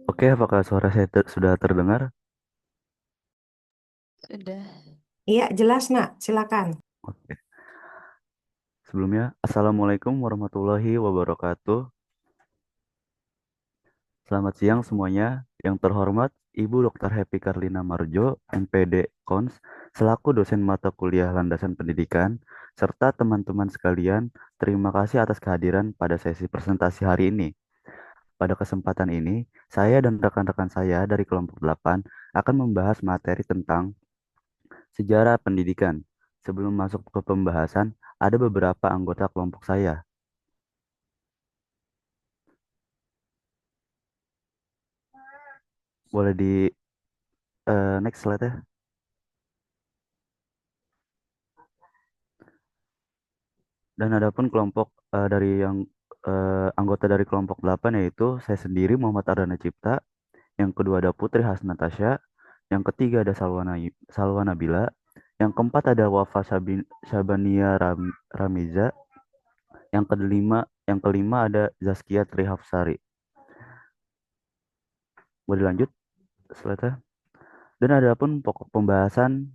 Oke, apakah suara saya sudah terdengar? Sudah. Iya, jelas, Nak. Silakan. Oke. Sebelumnya, Assalamualaikum warahmatullahi wabarakatuh. Selamat siang semuanya. Yang terhormat, Ibu Dr. Happy Karlina Marjo, MPD Kons, selaku dosen mata kuliah Landasan Pendidikan, serta teman-teman sekalian, terima kasih atas kehadiran pada sesi presentasi hari ini. Pada kesempatan ini, saya dan rekan-rekan saya dari kelompok 8 akan membahas materi tentang sejarah pendidikan. Sebelum masuk ke pembahasan, ada beberapa anggota kelompok saya. Boleh di next slide ya. Dan adapun kelompok dari yang anggota dari kelompok 8 yaitu saya sendiri Muhammad Ardana Cipta, yang kedua ada Putri Hasnatasya, yang ketiga ada Salwa Nabila, yang keempat ada Syabania Ramiza, yang kelima ada Zaskia Trihapsari. Boleh lanjut slide. Dan ada pun pokok pembahasan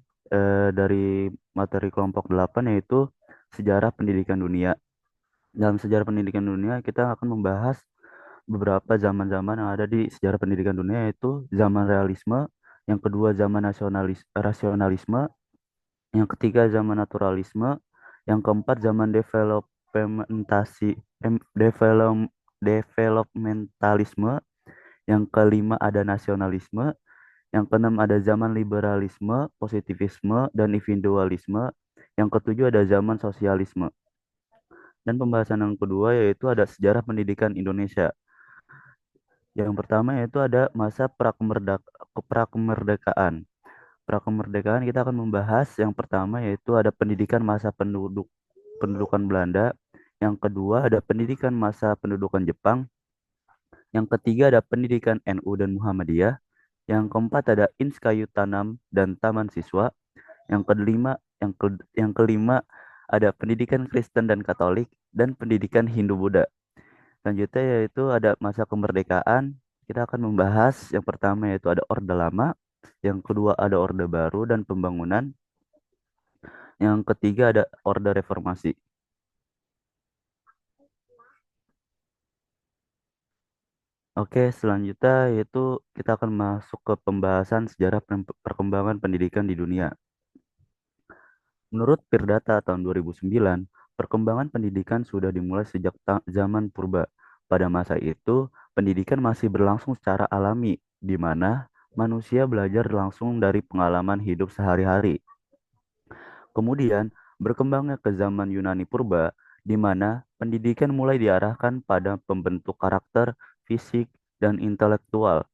dari materi kelompok 8 yaitu sejarah pendidikan dunia. Dalam sejarah pendidikan dunia kita akan membahas beberapa zaman-zaman yang ada di sejarah pendidikan dunia yaitu zaman realisme, yang kedua zaman rasionalisme, yang ketiga zaman naturalisme, yang keempat zaman developmentalisme, yang kelima ada nasionalisme, yang keenam ada zaman liberalisme, positivisme, dan individualisme. Yang ketujuh ada zaman sosialisme. Dan pembahasan yang kedua yaitu ada sejarah pendidikan Indonesia. Yang pertama yaitu ada masa prakemerdekaan. Prakemerdekaan kita akan membahas yang pertama yaitu ada pendidikan masa pendudukan Belanda. Yang kedua ada pendidikan masa pendudukan Jepang. Yang ketiga ada pendidikan NU dan Muhammadiyah. Yang keempat ada Ins Kayu Tanam dan Taman Siswa. Yang kelima ada pendidikan Kristen dan Katolik dan pendidikan Hindu-Buddha. Selanjutnya yaitu ada masa kemerdekaan. Kita akan membahas yang pertama yaitu ada Orde Lama, yang kedua ada Orde Baru dan Pembangunan, yang ketiga ada Orde Reformasi. Oke, selanjutnya yaitu kita akan masuk ke pembahasan sejarah perkembangan pendidikan di dunia. Menurut Pirdata tahun 2009, perkembangan pendidikan sudah dimulai sejak zaman purba. Pada masa itu, pendidikan masih berlangsung secara alami, di mana manusia belajar langsung dari pengalaman hidup sehari-hari. Kemudian, berkembangnya ke zaman Yunani purba, di mana pendidikan mulai diarahkan pada pembentuk karakter, fisik, dan intelektual.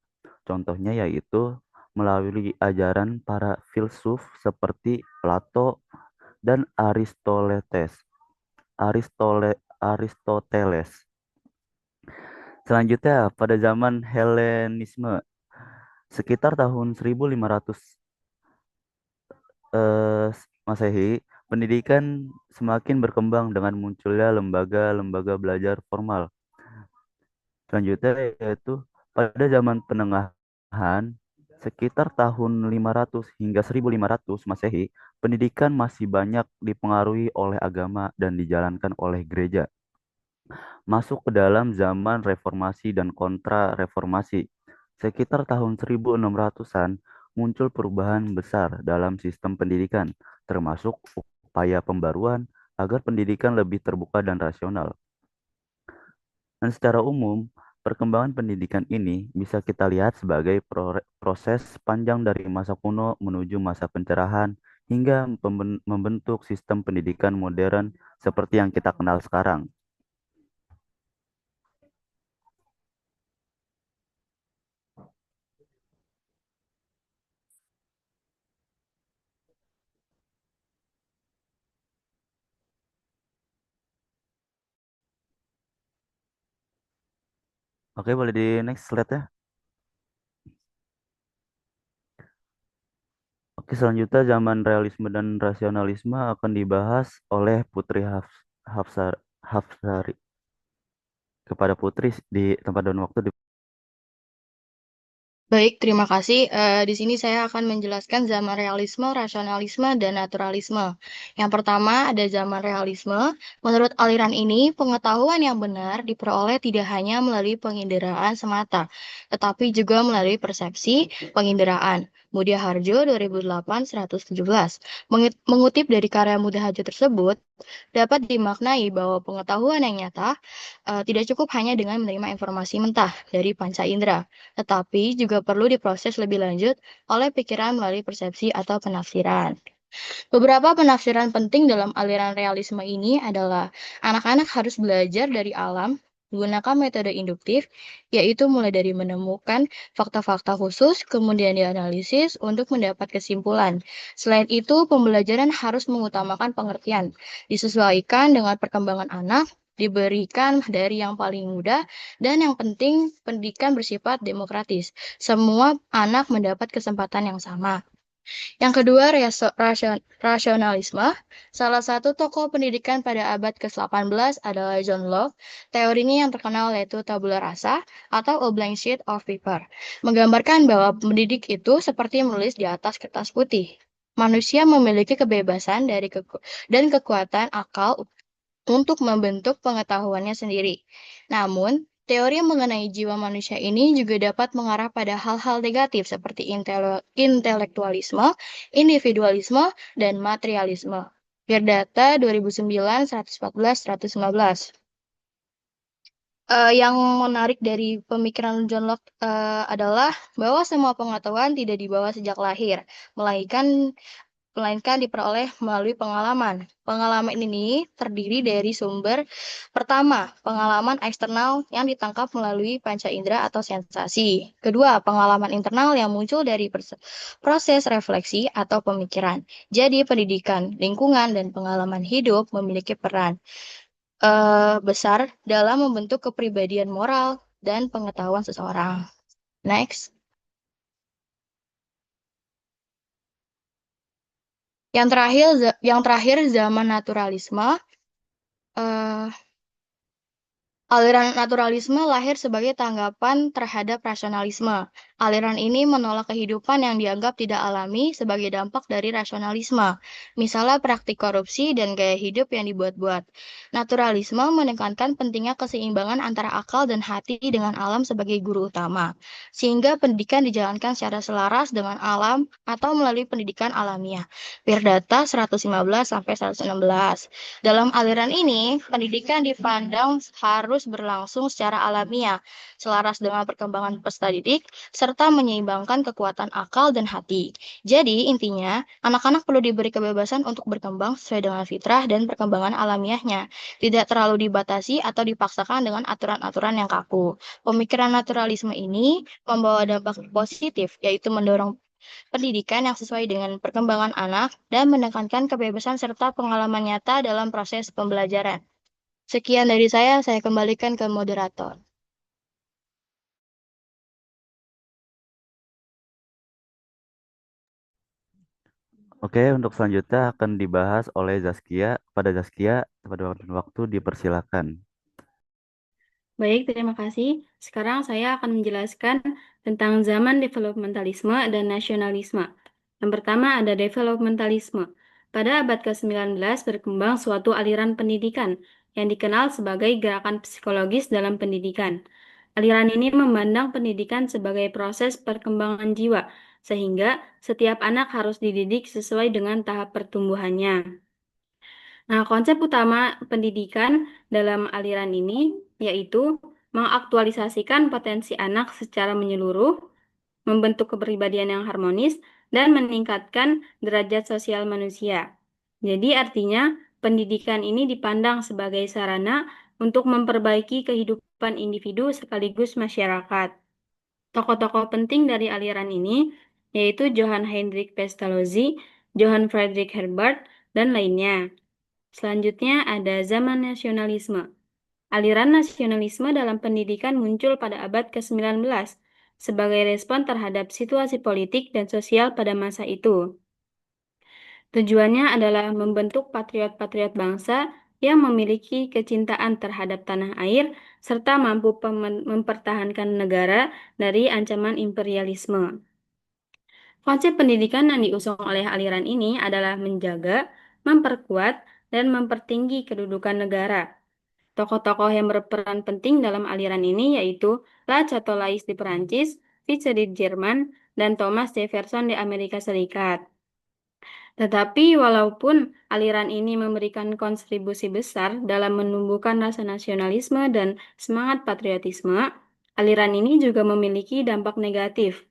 Contohnya yaitu melalui ajaran para filsuf seperti Plato dan Aristoteles. Selanjutnya, pada zaman Helenisme, sekitar tahun 1500 eh, Masehi, pendidikan semakin berkembang dengan munculnya lembaga-lembaga belajar formal. Selanjutnya yaitu pada zaman Penengahan, sekitar tahun 500 hingga 1500 Masehi, pendidikan masih banyak dipengaruhi oleh agama dan dijalankan oleh gereja. Masuk ke dalam zaman reformasi dan kontra-reformasi. Sekitar tahun 1600-an muncul perubahan besar dalam sistem pendidikan, termasuk upaya pembaruan agar pendidikan lebih terbuka dan rasional. Dan secara umum, perkembangan pendidikan ini bisa kita lihat sebagai proses panjang dari masa kuno menuju masa pencerahan hingga membentuk sistem pendidikan modern seperti yang kita kenal sekarang. Oke, boleh di next slide ya. Oke, selanjutnya zaman realisme dan rasionalisme akan dibahas oleh Putri Hafsari. Kepada Putri di tempat dan waktu Baik, terima kasih. Di sini saya akan menjelaskan zaman realisme, rasionalisme, dan naturalisme. Yang pertama ada zaman realisme. Menurut aliran ini, pengetahuan yang benar diperoleh tidak hanya melalui penginderaan semata, tetapi juga melalui persepsi penginderaan. Mudia Harjo 2008 117. Mengutip dari karya Mudia Harjo tersebut, dapat dimaknai bahwa pengetahuan yang nyata tidak cukup hanya dengan menerima informasi mentah dari panca indera, tetapi juga perlu diproses lebih lanjut oleh pikiran melalui persepsi atau penafsiran. Beberapa penafsiran penting dalam aliran realisme ini adalah anak-anak harus belajar dari alam menggunakan metode induktif, yaitu mulai dari menemukan fakta-fakta khusus, kemudian dianalisis untuk mendapat kesimpulan. Selain itu, pembelajaran harus mengutamakan pengertian, disesuaikan dengan perkembangan anak, diberikan dari yang paling mudah, dan yang penting pendidikan bersifat demokratis. Semua anak mendapat kesempatan yang sama. Yang kedua, rasionalisme. Salah satu tokoh pendidikan pada abad ke-18 adalah John Locke. Teorinya yang terkenal yaitu tabula rasa atau a blank sheet of paper, menggambarkan bahwa pendidik itu seperti menulis di atas kertas putih. Manusia memiliki kebebasan dan kekuatan akal untuk membentuk pengetahuannya sendiri. Namun, teori mengenai jiwa manusia ini juga dapat mengarah pada hal-hal negatif seperti intelektualisme, individualisme, dan materialisme. Birdata 2009, 114, 115. Yang menarik dari pemikiran John Locke adalah bahwa semua pengetahuan tidak dibawa sejak lahir, melainkan melainkan diperoleh melalui pengalaman. Pengalaman ini terdiri dari sumber pertama, pengalaman eksternal yang ditangkap melalui panca indera atau sensasi. Kedua, pengalaman internal yang muncul dari proses refleksi atau pemikiran. Jadi, pendidikan, lingkungan, dan pengalaman hidup memiliki peran besar dalam membentuk kepribadian moral dan pengetahuan seseorang. Next. Yang terakhir zaman naturalisme. eh Aliran naturalisme lahir sebagai tanggapan terhadap rasionalisme. Aliran ini menolak kehidupan yang dianggap tidak alami sebagai dampak dari rasionalisme, misalnya praktik korupsi dan gaya hidup yang dibuat-buat. Naturalisme menekankan pentingnya keseimbangan antara akal dan hati dengan alam sebagai guru utama, sehingga pendidikan dijalankan secara selaras dengan alam atau melalui pendidikan alamiah. Birdata 115 sampai 116. Dalam aliran ini, pendidikan dipandang harus berlangsung secara alamiah, selaras dengan perkembangan peserta didik, serta menyeimbangkan kekuatan akal dan hati. Jadi, intinya, anak-anak perlu diberi kebebasan untuk berkembang sesuai dengan fitrah dan perkembangan alamiahnya, tidak terlalu dibatasi atau dipaksakan dengan aturan-aturan yang kaku. Pemikiran naturalisme ini membawa dampak positif, yaitu mendorong pendidikan yang sesuai dengan perkembangan anak, dan menekankan kebebasan serta pengalaman nyata dalam proses pembelajaran. Sekian dari saya kembalikan ke moderator. Oke, untuk selanjutnya akan dibahas oleh Zaskia. Pada Zaskia, pada waktu dipersilakan. Baik, terima kasih. Sekarang saya akan menjelaskan tentang zaman developmentalisme dan nasionalisme. Yang pertama ada developmentalisme. Pada abad ke-19 berkembang suatu aliran pendidikan yang dikenal sebagai gerakan psikologis dalam pendidikan. Aliran ini memandang pendidikan sebagai proses perkembangan jiwa, sehingga setiap anak harus dididik sesuai dengan tahap pertumbuhannya. Nah, konsep utama pendidikan dalam aliran ini yaitu mengaktualisasikan potensi anak secara menyeluruh, membentuk kepribadian yang harmonis, dan meningkatkan derajat sosial manusia. Jadi artinya pendidikan ini dipandang sebagai sarana untuk memperbaiki kehidupan individu sekaligus masyarakat. Tokoh-tokoh penting dari aliran ini yaitu Johann Heinrich Pestalozzi, Johann Friedrich Herbert, dan lainnya. Selanjutnya ada zaman nasionalisme. Aliran nasionalisme dalam pendidikan muncul pada abad ke-19 sebagai respon terhadap situasi politik dan sosial pada masa itu. Tujuannya adalah membentuk patriot-patriot bangsa yang memiliki kecintaan terhadap tanah air serta mampu mempertahankan negara dari ancaman imperialisme. Konsep pendidikan yang diusung oleh aliran ini adalah menjaga, memperkuat, dan mempertinggi kedudukan negara. Tokoh-tokoh yang berperan penting dalam aliran ini yaitu La Cattolais di Perancis, Fichte di Jerman, dan Thomas Jefferson di Amerika Serikat. Tetapi walaupun aliran ini memberikan kontribusi besar dalam menumbuhkan rasa nasionalisme dan semangat patriotisme, aliran ini juga memiliki dampak negatif.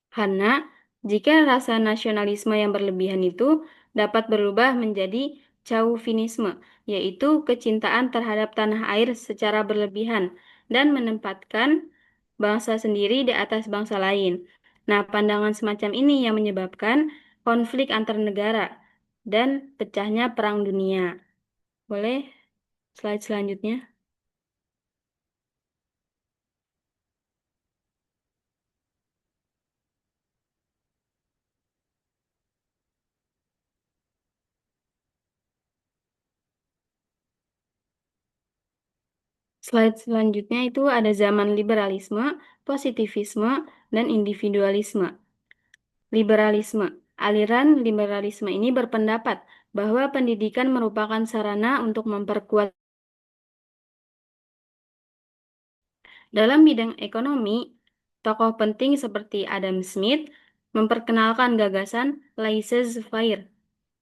Karena jika rasa nasionalisme yang berlebihan itu dapat berubah menjadi chauvinisme, yaitu kecintaan terhadap tanah air secara berlebihan dan menempatkan bangsa sendiri di atas bangsa lain. Nah, pandangan semacam ini yang menyebabkan konflik antar negara dan pecahnya Perang Dunia. Boleh slide selanjutnya? Slide selanjutnya itu ada zaman liberalisme, positivisme, dan individualisme. Liberalisme. Aliran liberalisme ini berpendapat bahwa pendidikan merupakan sarana untuk memperkuat. Dalam bidang ekonomi, tokoh penting seperti Adam Smith memperkenalkan gagasan laissez-faire,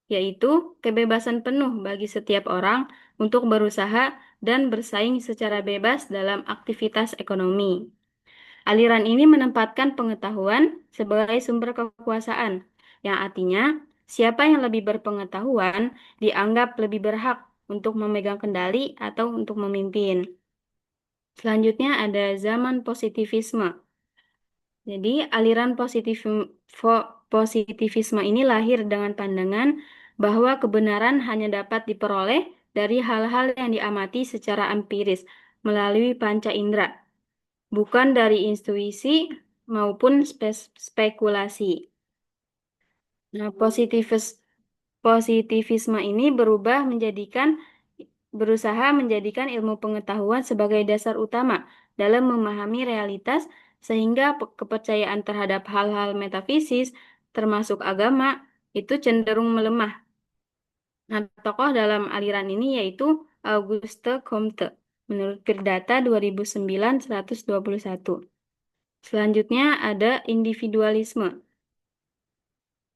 yaitu kebebasan penuh bagi setiap orang untuk berusaha dan bersaing secara bebas dalam aktivitas ekonomi. Aliran ini menempatkan pengetahuan sebagai sumber kekuasaan, yang artinya siapa yang lebih berpengetahuan dianggap lebih berhak untuk memegang kendali atau untuk memimpin. Selanjutnya ada zaman positivisme. Jadi, aliran positivisme ini lahir dengan pandangan bahwa kebenaran hanya dapat diperoleh dari hal-hal yang diamati secara empiris melalui panca indera, bukan dari intuisi maupun spekulasi. Nah, positivisme ini berusaha menjadikan ilmu pengetahuan sebagai dasar utama dalam memahami realitas sehingga kepercayaan terhadap hal-hal metafisis termasuk agama itu cenderung melemah. Nah, tokoh dalam aliran ini yaitu Auguste Comte menurut Perdata 2009-121. Selanjutnya ada individualisme.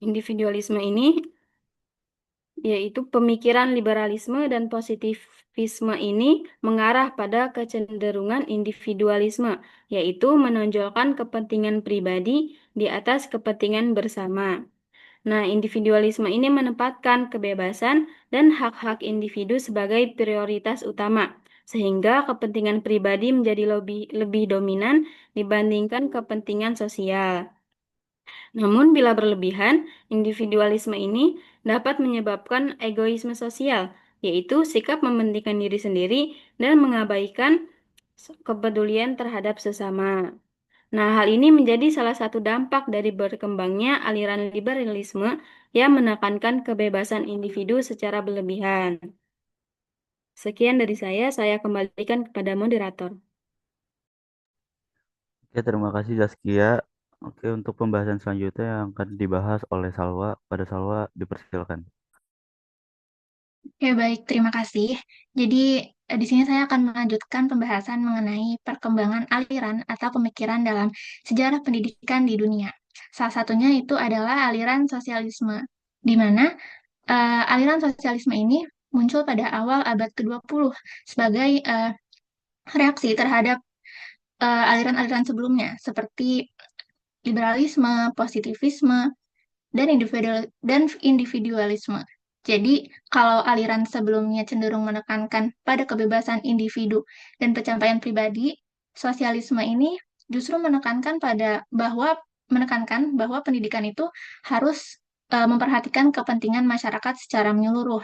Individualisme ini yaitu pemikiran liberalisme dan positivisme ini mengarah pada kecenderungan individualisme, yaitu menonjolkan kepentingan pribadi di atas kepentingan bersama. Nah, individualisme ini menempatkan kebebasan dan hak-hak individu sebagai prioritas utama, sehingga kepentingan pribadi menjadi lebih dominan dibandingkan kepentingan sosial. Namun, bila berlebihan, individualisme ini dapat menyebabkan egoisme sosial, yaitu sikap mementingkan diri sendiri dan mengabaikan kepedulian terhadap sesama. Nah, hal ini menjadi salah satu dampak dari berkembangnya aliran liberalisme yang menekankan kebebasan individu secara berlebihan. Sekian dari saya kembalikan kepada moderator. Oke, terima kasih Zaskia. Oke, untuk pembahasan selanjutnya yang akan dibahas oleh Salwa. Pada Salwa, dipersilakan. Oke, baik, terima kasih. Jadi, di sini saya akan melanjutkan pembahasan mengenai perkembangan aliran atau pemikiran dalam sejarah pendidikan di dunia. Salah satunya itu adalah aliran sosialisme, di mana aliran sosialisme ini muncul pada awal abad ke-20 sebagai reaksi terhadap aliran-aliran sebelumnya, seperti liberalisme, positivisme, dan individualisme. Jadi, kalau aliran sebelumnya cenderung menekankan pada kebebasan individu dan pencapaian pribadi, sosialisme ini justru menekankan bahwa pendidikan itu harus memperhatikan kepentingan masyarakat secara menyeluruh.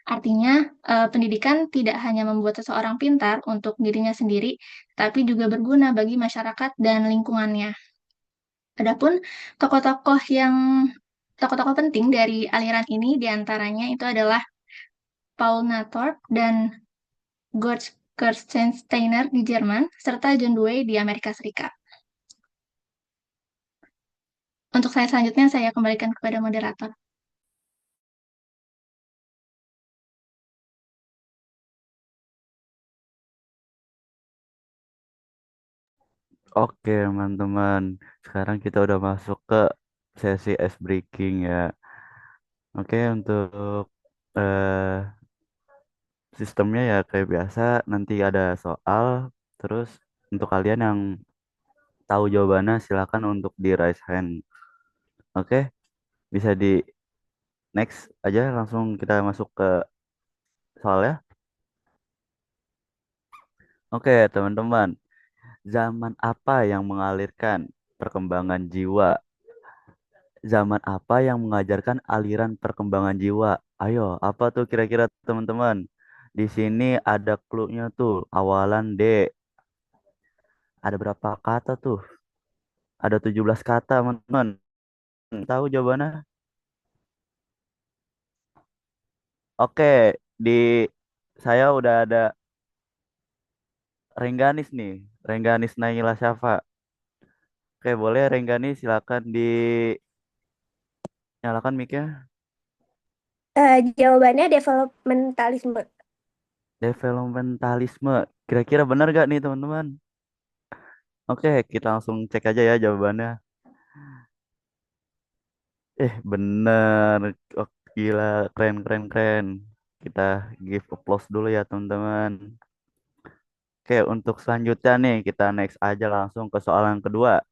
Artinya, pendidikan tidak hanya membuat seseorang pintar untuk dirinya sendiri, tapi juga berguna bagi masyarakat dan lingkungannya. Adapun tokoh-tokoh penting dari aliran ini diantaranya itu adalah Paul Nathorp dan George Kirstensteiner di Jerman, serta John Dewey di Amerika Serikat. Untuk slide selanjutnya, saya kembalikan kepada moderator. Oke, teman-teman. Sekarang kita udah masuk ke sesi ice breaking ya. Oke, untuk eh, sistemnya ya kayak biasa. Nanti ada soal. Terus untuk kalian yang tahu jawabannya, silakan untuk di raise hand. Oke, bisa di next aja. Langsung kita masuk ke soalnya. Oke, teman-teman. Zaman apa yang mengalirkan perkembangan jiwa? Zaman apa yang mengajarkan aliran perkembangan jiwa? Ayo, apa tuh kira-kira teman-teman? Di sini ada clue-nya tuh, awalan D. Ada berapa kata tuh? Ada 17 kata, teman-teman. Tahu jawabannya? Oke, di saya udah ada Rengganis nih. Rengganis Naila Syafa. Oke, boleh Rengganis silakan dinyalakan mic-nya. Jawabannya developmentalisme. Developmentalisme. Kira-kira benar gak nih teman-teman? Oke, kita langsung cek aja ya jawabannya. Bener. Oh, gila, keren, keren, keren. Kita give applause dulu ya teman-teman. Oke, untuk selanjutnya nih, kita next aja langsung ke soal yang kedua.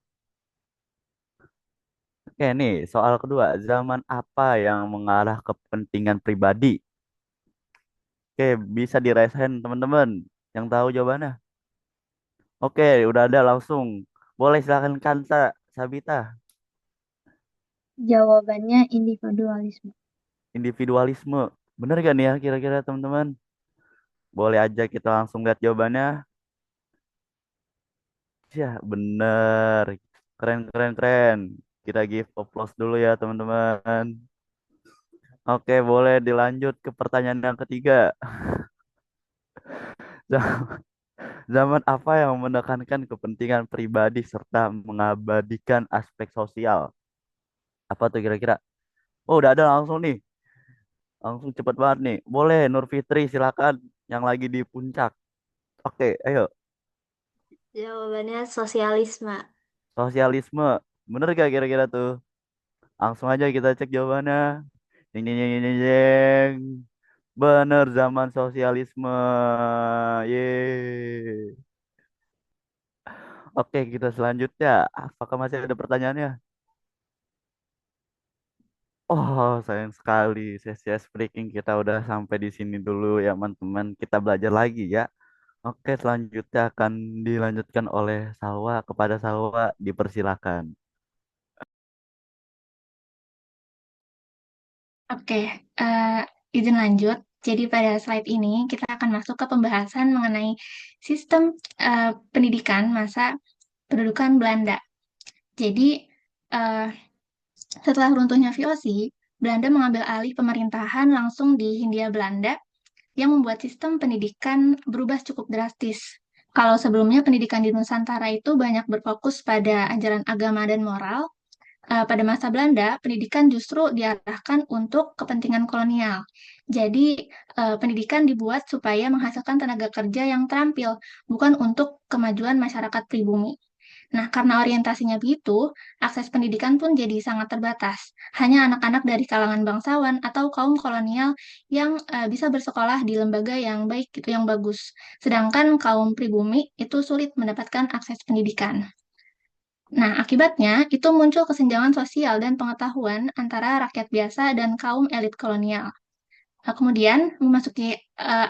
Oke nih, soal kedua. Zaman apa yang mengarah kepentingan pribadi? Oke, bisa di raise hand teman-teman yang tahu jawabannya. Oke, udah ada langsung. Boleh silakan Kansa, Sabita. Jawabannya individualisme. Individualisme. Bener gak nih ya kira-kira teman-teman? Boleh aja kita langsung lihat jawabannya. Ya, bener. Keren, keren, keren. Kita give applause dulu ya teman-teman. Oke, boleh dilanjut ke pertanyaan yang ketiga. Zaman apa yang menekankan kepentingan pribadi serta mengabadikan aspek sosial? Apa tuh kira-kira? Oh, udah ada langsung nih. Langsung cepet banget nih. Boleh, Nur Fitri silakan yang lagi di puncak. Oke, ayo. Jawabannya sosialisme. Sosialisme. Bener gak kira-kira tuh? Langsung aja kita cek jawabannya. Jeng, jeng, jeng, jeng, jeng, jeng. Bener, zaman sosialisme. Yeay. Oke, kita selanjutnya. Apakah masih ada pertanyaannya? Oh, sayang sekali. Sesi ice breaking kita udah sampai di sini dulu ya, teman-teman. Kita belajar lagi ya. Oke, selanjutnya akan dilanjutkan oleh Salwa. Kepada Salwa, dipersilakan. Oke, izin lanjut. Jadi pada slide ini kita akan masuk ke pembahasan mengenai sistem pendidikan masa pendudukan Belanda. Jadi eh, setelah runtuhnya VOC, Belanda mengambil alih pemerintahan langsung di Hindia Belanda yang membuat sistem pendidikan berubah cukup drastis. Kalau sebelumnya pendidikan di Nusantara itu banyak berfokus pada ajaran agama dan moral, pada masa Belanda, pendidikan justru diarahkan untuk kepentingan kolonial. Jadi, pendidikan dibuat supaya menghasilkan tenaga kerja yang terampil, bukan untuk kemajuan masyarakat pribumi. Nah, karena orientasinya begitu, akses pendidikan pun jadi sangat terbatas. Hanya anak-anak dari kalangan bangsawan atau kaum kolonial yang bisa bersekolah di lembaga yang baik, gitu, yang bagus. Sedangkan kaum pribumi itu sulit mendapatkan akses pendidikan. Nah, akibatnya itu muncul kesenjangan sosial dan pengetahuan antara rakyat biasa dan kaum elit kolonial. Kemudian, memasuki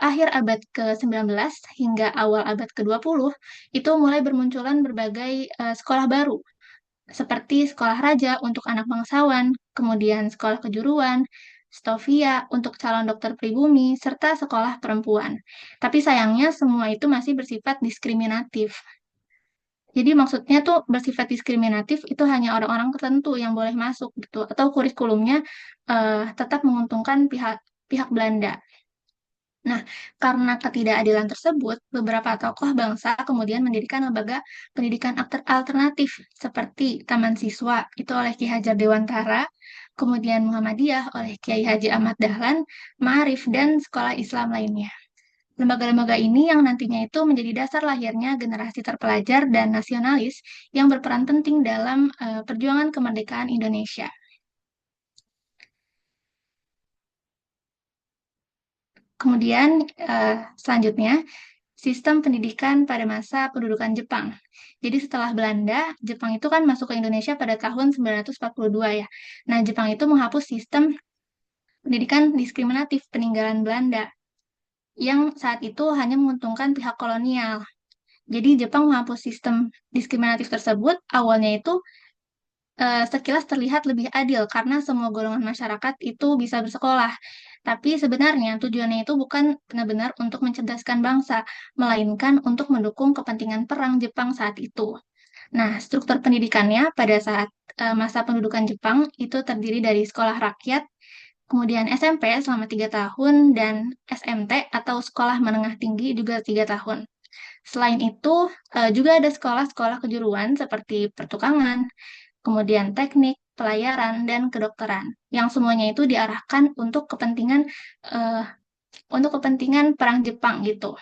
akhir abad ke-19 hingga awal abad ke-20, itu mulai bermunculan berbagai sekolah baru, seperti sekolah raja untuk anak bangsawan, kemudian sekolah kejuruan, Stovia untuk calon dokter pribumi, serta sekolah perempuan. Tapi sayangnya semua itu masih bersifat diskriminatif. Jadi maksudnya tuh bersifat diskriminatif itu hanya orang-orang tertentu yang boleh masuk gitu, atau kurikulumnya tetap menguntungkan pihak pihak Belanda. Nah, karena ketidakadilan tersebut, beberapa tokoh bangsa kemudian mendirikan lembaga pendidikan alternatif seperti Taman Siswa itu oleh Ki Hajar Dewantara, kemudian Muhammadiyah oleh Kiai Haji Ahmad Dahlan, Ma'arif, dan sekolah Islam lainnya. Lembaga-lembaga ini yang nantinya itu menjadi dasar lahirnya generasi terpelajar dan nasionalis yang berperan penting dalam perjuangan kemerdekaan Indonesia. Kemudian selanjutnya, sistem pendidikan pada masa pendudukan Jepang. Jadi setelah Belanda, Jepang itu kan masuk ke Indonesia pada tahun 942 ya. Nah, Jepang itu menghapus sistem pendidikan diskriminatif peninggalan Belanda yang saat itu hanya menguntungkan pihak kolonial. Jadi Jepang menghapus sistem diskriminatif tersebut awalnya itu sekilas terlihat lebih adil karena semua golongan masyarakat itu bisa bersekolah. Tapi sebenarnya tujuannya itu bukan benar-benar untuk mencerdaskan bangsa, melainkan untuk mendukung kepentingan perang Jepang saat itu. Nah, struktur pendidikannya pada saat masa pendudukan Jepang itu terdiri dari sekolah rakyat, kemudian SMP selama 3 tahun, dan SMT atau sekolah menengah tinggi juga 3 tahun. Selain itu, juga ada sekolah-sekolah kejuruan seperti pertukangan, kemudian teknik, pelayaran, dan kedokteran, yang semuanya itu diarahkan eh, untuk kepentingan perang Jepang gitu.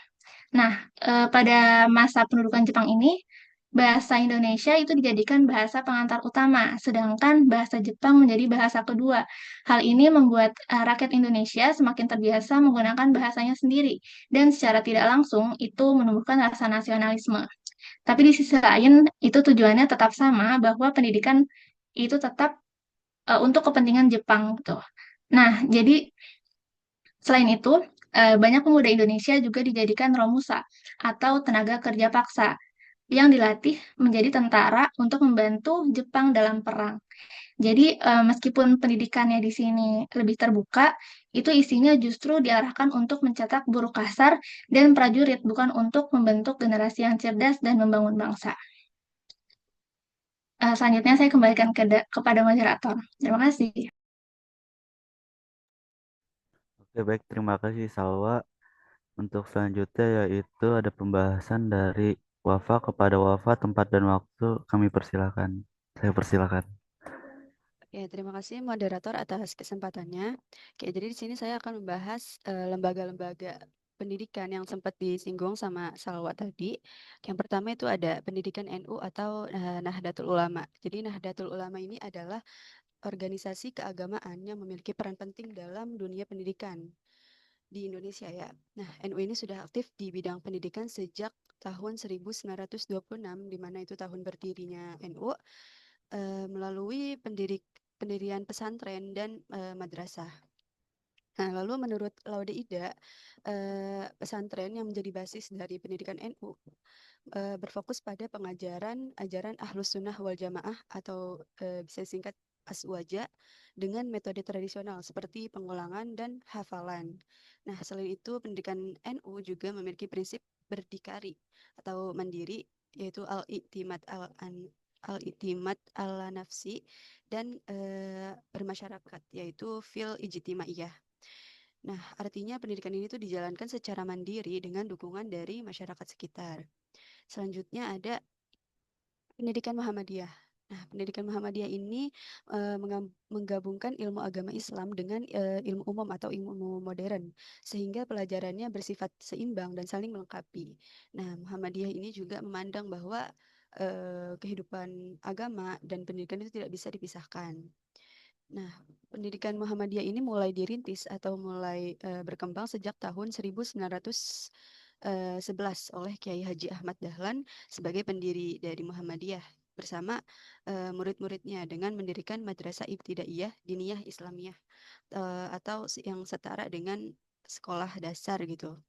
Nah, pada masa pendudukan Jepang ini, bahasa Indonesia itu dijadikan bahasa pengantar utama, sedangkan bahasa Jepang menjadi bahasa kedua. Hal ini membuat rakyat Indonesia semakin terbiasa menggunakan bahasanya sendiri, dan secara tidak langsung itu menumbuhkan rasa nasionalisme. Tapi di sisi lain, itu tujuannya tetap sama, bahwa pendidikan itu tetap untuk kepentingan Jepang gitu. Nah, jadi selain itu, banyak pemuda Indonesia juga dijadikan romusa atau tenaga kerja paksa yang dilatih menjadi tentara untuk membantu Jepang dalam perang. Jadi, meskipun pendidikannya di sini lebih terbuka, itu isinya justru diarahkan untuk mencetak buruh kasar dan prajurit, bukan untuk membentuk generasi yang cerdas dan membangun bangsa. Selanjutnya saya kembalikan kepada moderator. Terima kasih. Oke, baik. Terima kasih, Salwa. Untuk selanjutnya yaitu ada pembahasan dari Wafa kepada Wafa, tempat dan waktu. Kami persilakan. Saya persilakan. Ya, terima kasih moderator atas kesempatannya. Oke, jadi di sini saya akan membahas lembaga-lembaga pendidikan yang sempat disinggung sama Salwa tadi. Yang pertama itu ada pendidikan NU atau Nahdlatul Ulama. Jadi Nahdlatul Ulama ini adalah organisasi keagamaan yang memiliki peran penting dalam dunia pendidikan di Indonesia ya. Nah, NU ini sudah aktif di bidang pendidikan sejak tahun 1926, di mana itu tahun berdirinya NU, melalui pendirian pesantren dan madrasah. Nah, lalu menurut Laude Ida, pesantren yang menjadi basis dari pendidikan NU berfokus pada pengajaran ajaran Ahlus Sunnah wal Jamaah atau bisa disingkat Aswaja dengan metode tradisional seperti pengulangan dan hafalan. Nah, selain itu pendidikan NU juga memiliki prinsip berdikari atau mandiri, yaitu al-i'timad ala nafsi dan bermasyarakat, yaitu fil ijtimaiyah. Nah, artinya pendidikan ini tuh dijalankan secara mandiri dengan dukungan dari masyarakat sekitar. Selanjutnya ada pendidikan Muhammadiyah. Nah, pendidikan Muhammadiyah ini menggabungkan ilmu agama Islam dengan ilmu umum atau ilmu modern, sehingga pelajarannya bersifat seimbang dan saling melengkapi. Nah, Muhammadiyah ini juga memandang bahwa kehidupan agama dan pendidikan itu tidak bisa dipisahkan. Nah, pendidikan Muhammadiyah ini mulai dirintis atau mulai berkembang sejak tahun 1911 oleh Kiai Haji Ahmad Dahlan sebagai pendiri dari Muhammadiyah bersama murid-muridnya dengan mendirikan Madrasah Ibtidaiyah Diniyah Islamiyah atau yang setara dengan sekolah dasar gitu.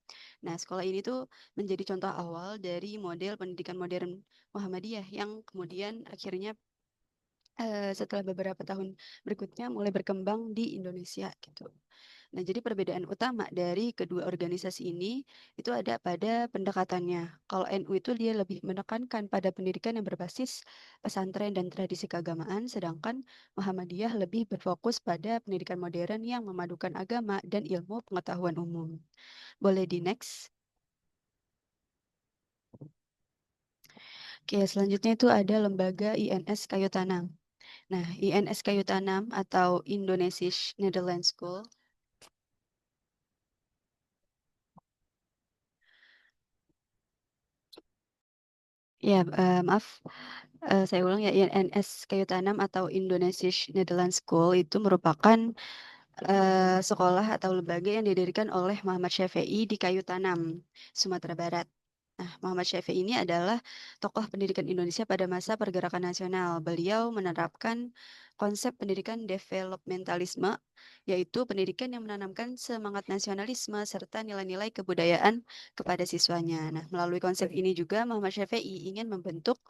Nah, sekolah ini tuh menjadi contoh awal dari model pendidikan modern Muhammadiyah yang kemudian akhirnya setelah beberapa tahun berikutnya mulai berkembang di Indonesia gitu. Nah, jadi perbedaan utama dari kedua organisasi ini itu ada pada pendekatannya. Kalau NU itu dia lebih menekankan pada pendidikan yang berbasis pesantren dan tradisi keagamaan, sedangkan Muhammadiyah lebih berfokus pada pendidikan modern yang memadukan agama dan ilmu pengetahuan umum. Boleh di next? Oke, selanjutnya itu ada lembaga INS Kayu Tanam. Nah, INS Kayu Tanam atau Indonesisch Netherlands School. Ya, maaf, saya ulang ya, INS Kayu Tanam atau Indonesisch Netherlands School itu merupakan sekolah atau lembaga yang didirikan oleh Muhammad Syafi'i di Kayu Tanam, Sumatera Barat. Nah, Muhammad Syafi'i ini adalah tokoh pendidikan Indonesia pada masa pergerakan nasional. Beliau menerapkan konsep pendidikan developmentalisme, yaitu pendidikan yang menanamkan semangat nasionalisme serta nilai-nilai kebudayaan kepada siswanya. Nah, melalui konsep ini juga Muhammad Syafi'i ingin membentuk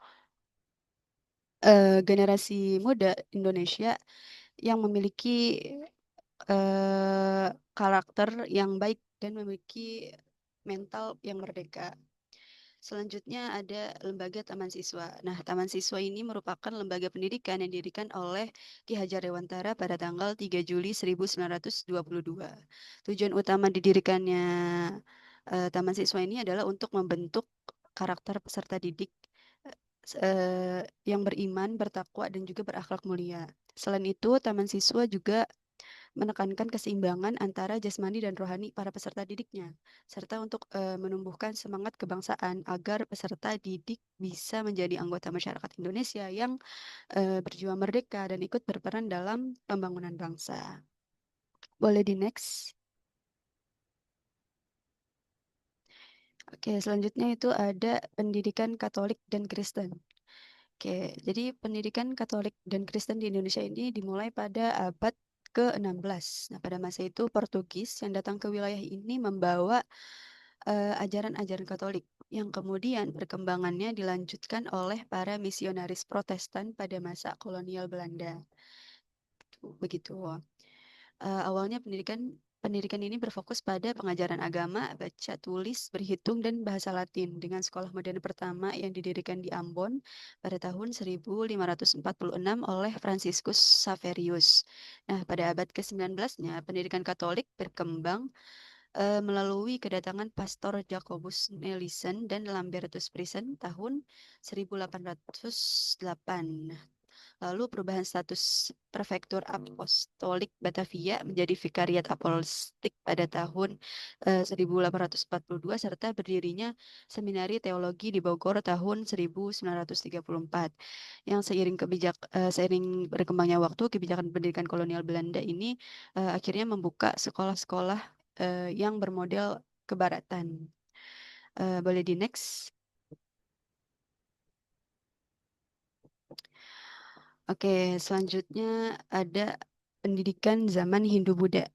generasi muda Indonesia yang memiliki karakter yang baik dan memiliki mental yang merdeka. Selanjutnya ada lembaga Taman Siswa. Nah, Taman Siswa ini merupakan lembaga pendidikan yang didirikan oleh Ki Hajar Dewantara pada tanggal 3 Juli 1922. Tujuan utama didirikannya Taman Siswa ini adalah untuk membentuk karakter peserta didik yang beriman, bertakwa, dan juga berakhlak mulia. Selain itu, Taman Siswa juga menekankan keseimbangan antara jasmani dan rohani para peserta didiknya, serta untuk menumbuhkan semangat kebangsaan agar peserta didik bisa menjadi anggota masyarakat Indonesia yang berjiwa merdeka dan ikut berperan dalam pembangunan bangsa. Boleh di next? Oke, selanjutnya itu ada pendidikan Katolik dan Kristen. Oke, jadi pendidikan Katolik dan Kristen di Indonesia ini dimulai pada abad ke-16. Nah, pada masa itu Portugis yang datang ke wilayah ini membawa ajaran-ajaran Katolik yang kemudian perkembangannya dilanjutkan oleh para misionaris Protestan pada masa kolonial Belanda. Begitu. Awalnya pendidikan ini berfokus pada pengajaran agama, baca, tulis, berhitung, dan bahasa Latin dengan sekolah modern pertama yang didirikan di Ambon pada tahun 1546 oleh Franciscus Xaverius. Nah, pada abad ke-19-nya, pendidikan Katolik berkembang melalui kedatangan Pastor Jacobus Nelson dan Lambertus Prison tahun 1808. Lalu perubahan status Prefektur Apostolik Batavia menjadi Vikariat Apostolik pada tahun 1842 serta berdirinya Seminari Teologi di Bogor tahun 1934. Yang seiring berkembangnya waktu, kebijakan pendidikan kolonial Belanda ini akhirnya membuka sekolah-sekolah yang bermodel kebaratan. Boleh di next? Oke, selanjutnya ada pendidikan zaman Hindu-Buddha.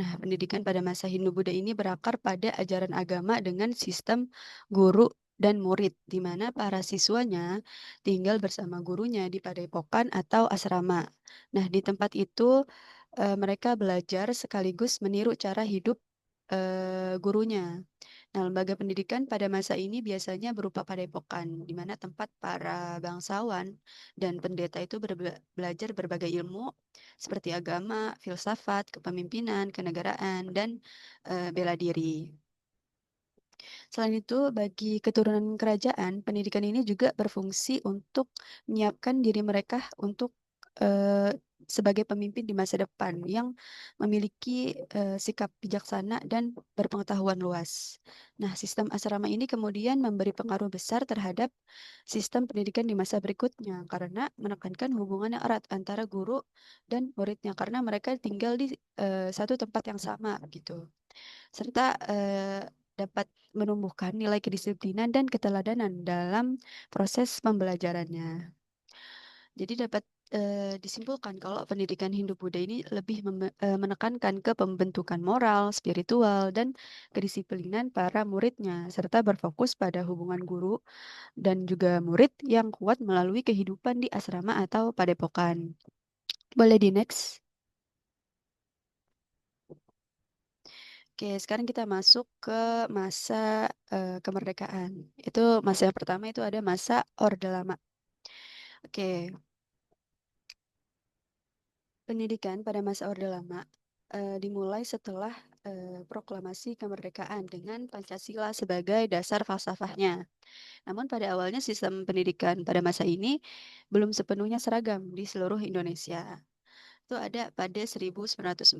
Nah, pendidikan pada masa Hindu-Buddha ini berakar pada ajaran agama dengan sistem guru dan murid, di mana para siswanya tinggal bersama gurunya di padepokan atau asrama. Nah, di tempat itu mereka belajar sekaligus meniru cara hidup gurunya. Nah, lembaga pendidikan pada masa ini biasanya berupa padepokan, di mana tempat para bangsawan dan pendeta itu belajar berbagai ilmu seperti agama, filsafat, kepemimpinan, kenegaraan, dan bela diri. Selain itu, bagi keturunan kerajaan, pendidikan ini juga berfungsi untuk menyiapkan diri mereka untuk sebagai pemimpin di masa depan yang memiliki sikap bijaksana dan berpengetahuan luas. Nah, sistem asrama ini kemudian memberi pengaruh besar terhadap sistem pendidikan di masa berikutnya karena menekankan hubungan yang erat antara guru dan muridnya karena mereka tinggal di satu tempat yang sama gitu. Serta dapat menumbuhkan nilai kedisiplinan dan keteladanan dalam proses pembelajarannya. Jadi dapat disimpulkan kalau pendidikan Hindu-Buddha ini lebih menekankan ke pembentukan moral, spiritual, dan kedisiplinan para muridnya, serta berfokus pada hubungan guru dan juga murid yang kuat melalui kehidupan di asrama atau padepokan. Boleh di next? Oke, sekarang kita masuk ke masa kemerdekaan. Itu masa yang pertama itu ada masa Orde Lama. Oke, pendidikan pada masa Orde Lama dimulai setelah proklamasi kemerdekaan dengan Pancasila sebagai dasar falsafahnya. Namun pada awalnya sistem pendidikan pada masa ini belum sepenuhnya seragam di seluruh Indonesia. Itu ada pada 1945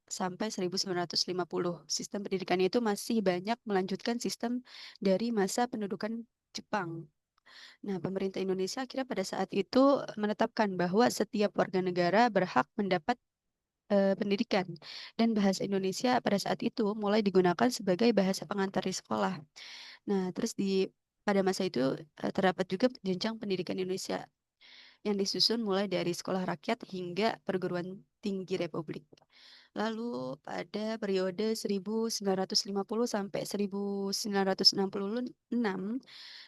sampai 1950. Sistem pendidikannya itu masih banyak melanjutkan sistem dari masa pendudukan Jepang. Nah, pemerintah Indonesia akhirnya pada saat itu menetapkan bahwa setiap warga negara berhak mendapat pendidikan dan bahasa Indonesia pada saat itu mulai digunakan sebagai bahasa pengantar di sekolah. Nah, terus pada masa itu terdapat juga jenjang pendidikan Indonesia yang disusun mulai dari sekolah rakyat hingga perguruan tinggi Republik. Lalu pada periode 1950 sampai 1966,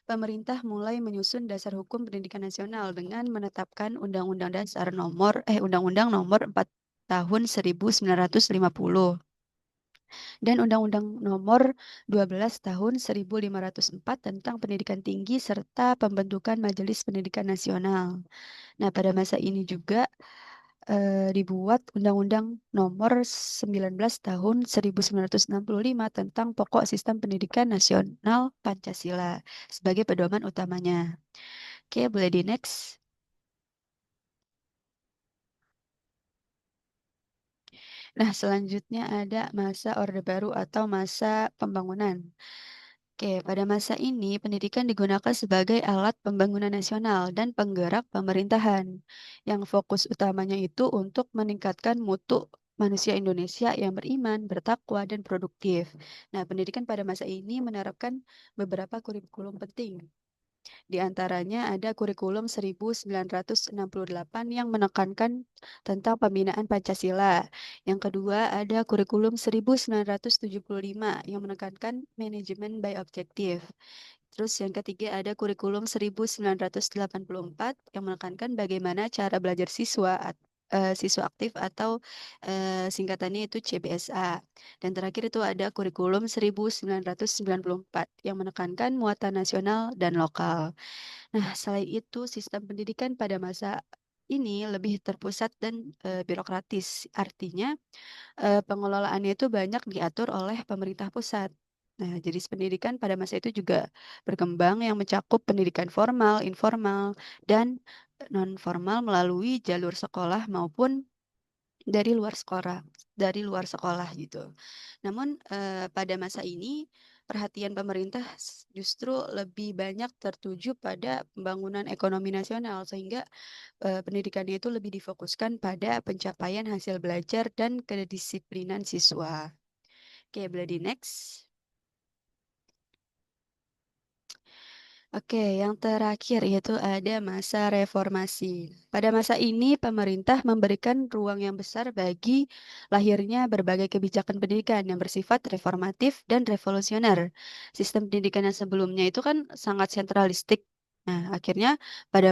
pemerintah mulai menyusun dasar hukum pendidikan nasional dengan menetapkan Undang-Undang Nomor 4 tahun 1950 dan Undang-Undang Nomor 12 tahun 1504 tentang pendidikan tinggi serta pembentukan Majelis Pendidikan Nasional. Nah, pada masa ini juga dibuat Undang-Undang Nomor 19 Tahun 1965 tentang Pokok Sistem Pendidikan Nasional Pancasila sebagai pedoman utamanya. Oke, boleh di next. Nah, selanjutnya ada masa Orde Baru atau masa pembangunan. Oke, pada masa ini pendidikan digunakan sebagai alat pembangunan nasional dan penggerak pemerintahan, yang fokus utamanya itu untuk meningkatkan mutu manusia Indonesia yang beriman, bertakwa, dan produktif. Nah, pendidikan pada masa ini menerapkan beberapa kurikulum penting. Di antaranya ada kurikulum 1968 yang menekankan tentang pembinaan Pancasila. Yang kedua ada kurikulum 1975 yang menekankan manajemen by objektif. Terus yang ketiga ada kurikulum 1984 yang menekankan bagaimana cara belajar siswa aktif atau singkatannya itu CBSA. Dan terakhir itu ada kurikulum 1994 yang menekankan muatan nasional dan lokal. Nah, selain itu, sistem pendidikan pada masa ini lebih terpusat dan birokratis. Artinya, pengelolaannya itu banyak diatur oleh pemerintah pusat. Nah, jenis pendidikan pada masa itu juga berkembang yang mencakup pendidikan formal, informal, dan non-formal melalui jalur sekolah maupun dari luar sekolah gitu. Namun pada masa ini perhatian pemerintah justru lebih banyak tertuju pada pembangunan ekonomi nasional sehingga pendidikannya itu lebih difokuskan pada pencapaian hasil belajar dan kedisiplinan siswa. Oke, boleh di next. Oke, yang terakhir yaitu ada masa reformasi. Pada masa ini, pemerintah memberikan ruang yang besar bagi lahirnya berbagai kebijakan pendidikan yang bersifat reformatif dan revolusioner. Sistem pendidikan yang sebelumnya itu kan sangat sentralistik. Nah, akhirnya pada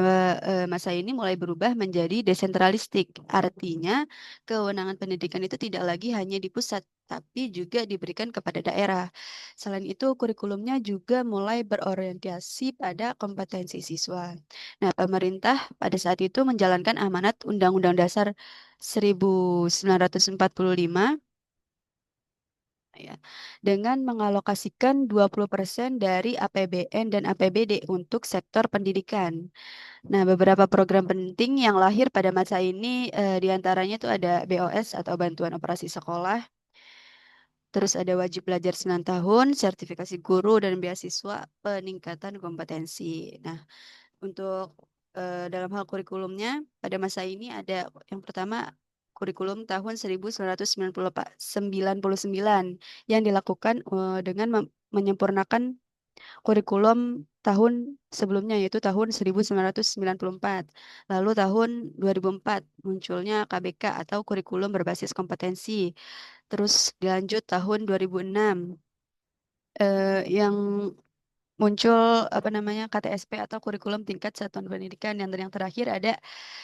masa ini mulai berubah menjadi desentralistik. Artinya, kewenangan pendidikan itu tidak lagi hanya di pusat, tapi juga diberikan kepada daerah. Selain itu, kurikulumnya juga mulai berorientasi pada kompetensi siswa. Nah, pemerintah pada saat itu menjalankan amanat Undang-Undang Dasar 1945 ya, dengan mengalokasikan 20% dari APBN dan APBD untuk sektor pendidikan. Nah, beberapa program penting yang lahir pada masa ini diantaranya itu ada BOS atau Bantuan Operasi Sekolah. Terus ada wajib belajar 9 tahun, sertifikasi guru dan beasiswa peningkatan kompetensi. Nah, untuk dalam hal kurikulumnya pada masa ini ada yang pertama kurikulum tahun 1999 yang dilakukan dengan menyempurnakan kurikulum tahun sebelumnya yaitu tahun 1994. Lalu tahun 2004 munculnya KBK atau kurikulum berbasis kompetensi. Terus dilanjut tahun 2006 yang muncul apa namanya KTSP atau kurikulum tingkat satuan pendidikan yang terakhir ada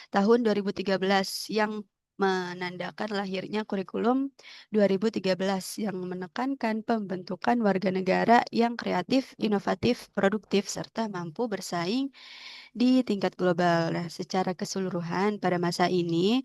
tahun 2013 yang menandakan lahirnya kurikulum 2013 yang menekankan pembentukan warga negara yang kreatif, inovatif, produktif, serta mampu bersaing di tingkat global. Nah, secara keseluruhan pada masa ini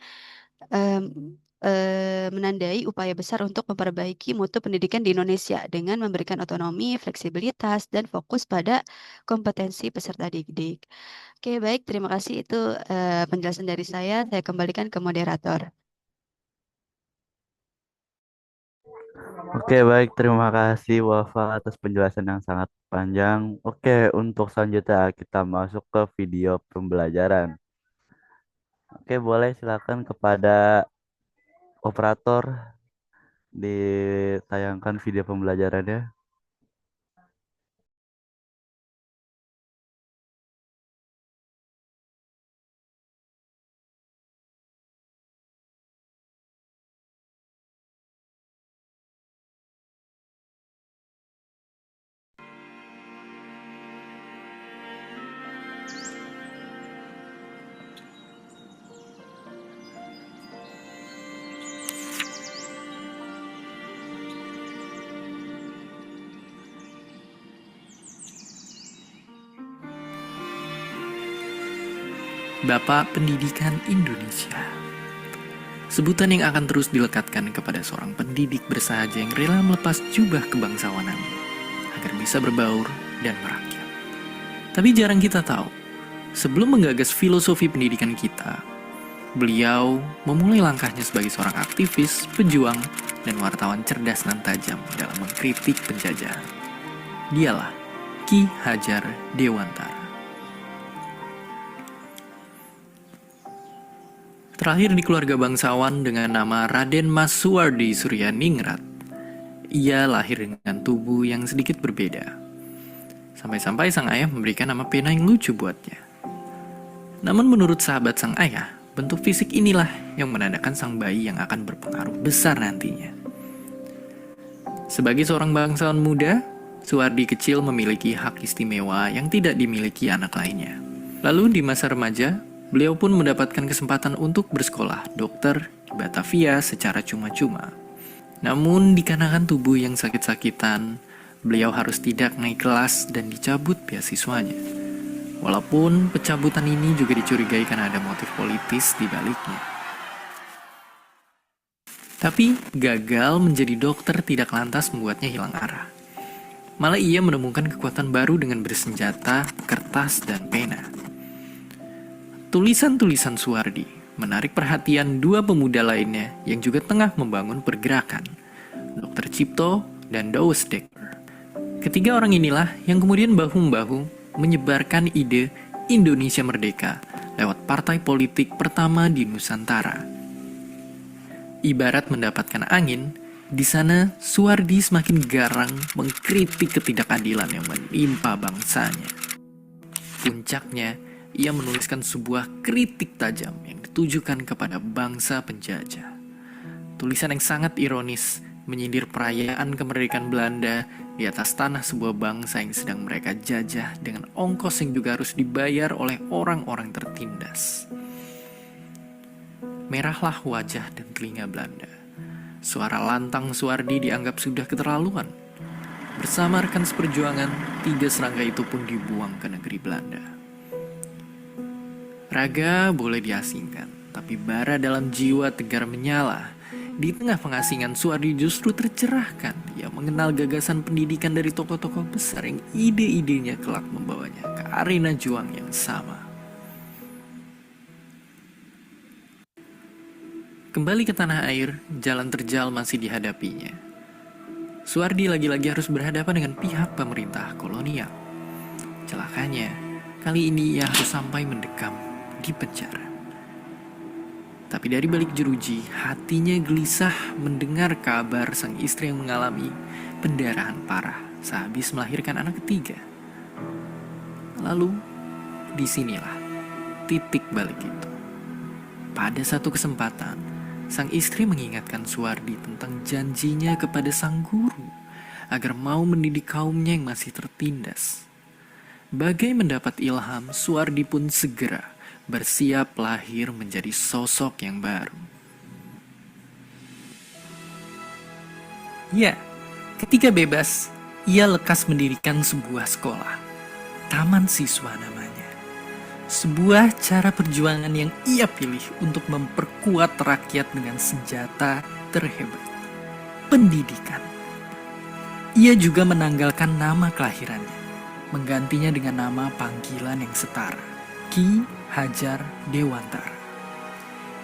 menandai upaya besar untuk memperbaiki mutu pendidikan di Indonesia dengan memberikan otonomi, fleksibilitas, dan fokus pada kompetensi peserta didik. Oke, baik, terima kasih. Itu penjelasan dari saya. Saya kembalikan ke moderator. Oke, baik. Terima kasih Wafa atas penjelasan yang sangat panjang. Oke, untuk selanjutnya kita masuk ke video pembelajaran. Oke, boleh silakan kepada operator ditayangkan video pembelajarannya. Bapak Pendidikan Indonesia. Sebutan yang akan terus dilekatkan kepada seorang pendidik bersahaja yang rela melepas jubah kebangsawanannya agar bisa berbaur dan merakyat. Tapi jarang kita tahu, sebelum menggagas filosofi pendidikan kita, beliau memulai langkahnya sebagai seorang aktivis, pejuang, dan wartawan cerdas dan tajam dalam mengkritik penjajahan. Dialah Ki Hajar Dewantara. Terakhir di keluarga bangsawan dengan nama Raden Mas Suwardi Suryaningrat. Ia lahir dengan tubuh yang sedikit berbeda. Sampai-sampai sang ayah memberikan nama pena yang lucu buatnya. Namun menurut sahabat sang ayah, bentuk fisik inilah yang menandakan sang bayi yang akan berpengaruh besar nantinya. Sebagai seorang bangsawan muda, Suwardi kecil memiliki hak istimewa yang tidak dimiliki anak lainnya. Lalu di masa remaja, beliau pun mendapatkan kesempatan untuk bersekolah dokter di Batavia secara cuma-cuma. Namun dikarenakan tubuh yang sakit-sakitan, beliau harus tidak naik kelas dan dicabut beasiswanya. Walaupun pencabutan ini juga dicurigai karena ada motif politis di baliknya. Tapi gagal menjadi dokter tidak lantas membuatnya hilang arah. Malah ia menemukan kekuatan baru dengan bersenjata, kertas, dan pena. Tulisan-tulisan Suwardi menarik perhatian dua pemuda lainnya yang juga tengah membangun pergerakan, Dr. Cipto dan Douwe Dekker. Ketiga orang inilah yang kemudian bahu-membahu menyebarkan ide Indonesia Merdeka lewat partai politik pertama di Nusantara. Ibarat mendapatkan angin, di sana Suwardi semakin garang mengkritik ketidakadilan yang menimpa bangsanya. Puncaknya, ia menuliskan sebuah kritik tajam yang ditujukan kepada bangsa penjajah. Tulisan yang sangat ironis menyindir perayaan kemerdekaan Belanda di atas tanah sebuah bangsa yang sedang mereka jajah dengan ongkos yang juga harus dibayar oleh orang-orang tertindas. Merahlah wajah dan telinga Belanda. Suara lantang Suwardi dianggap sudah keterlaluan. Bersama rekan seperjuangan, 3 serangga itu pun dibuang ke negeri Belanda. Raga boleh diasingkan, tapi bara dalam jiwa tegar menyala. Di tengah pengasingan, Suwardi justru tercerahkan. Ia mengenal gagasan pendidikan dari tokoh-tokoh besar yang ide-idenya kelak membawanya ke arena juang yang sama. Kembali ke tanah air, jalan terjal masih dihadapinya. Suwardi lagi-lagi harus berhadapan dengan pihak pemerintah kolonial. Celakanya, kali ini ia harus sampai mendekam di penjara. Tapi dari balik jeruji, hatinya gelisah mendengar kabar sang istri yang mengalami pendarahan parah sehabis melahirkan anak ketiga. Lalu, disinilah titik balik itu. Pada satu kesempatan, sang istri mengingatkan Suwardi tentang janjinya kepada sang guru agar mau mendidik kaumnya yang masih tertindas. Bagai mendapat ilham, Suwardi pun segera bersiap lahir menjadi sosok yang baru. Ya, ketika bebas, ia lekas mendirikan sebuah sekolah. Taman Siswa namanya. Sebuah cara perjuangan yang ia pilih untuk memperkuat rakyat dengan senjata terhebat. Pendidikan. Ia juga menanggalkan nama kelahirannya, menggantinya dengan nama panggilan yang setara, Ki Hajar Dewantara.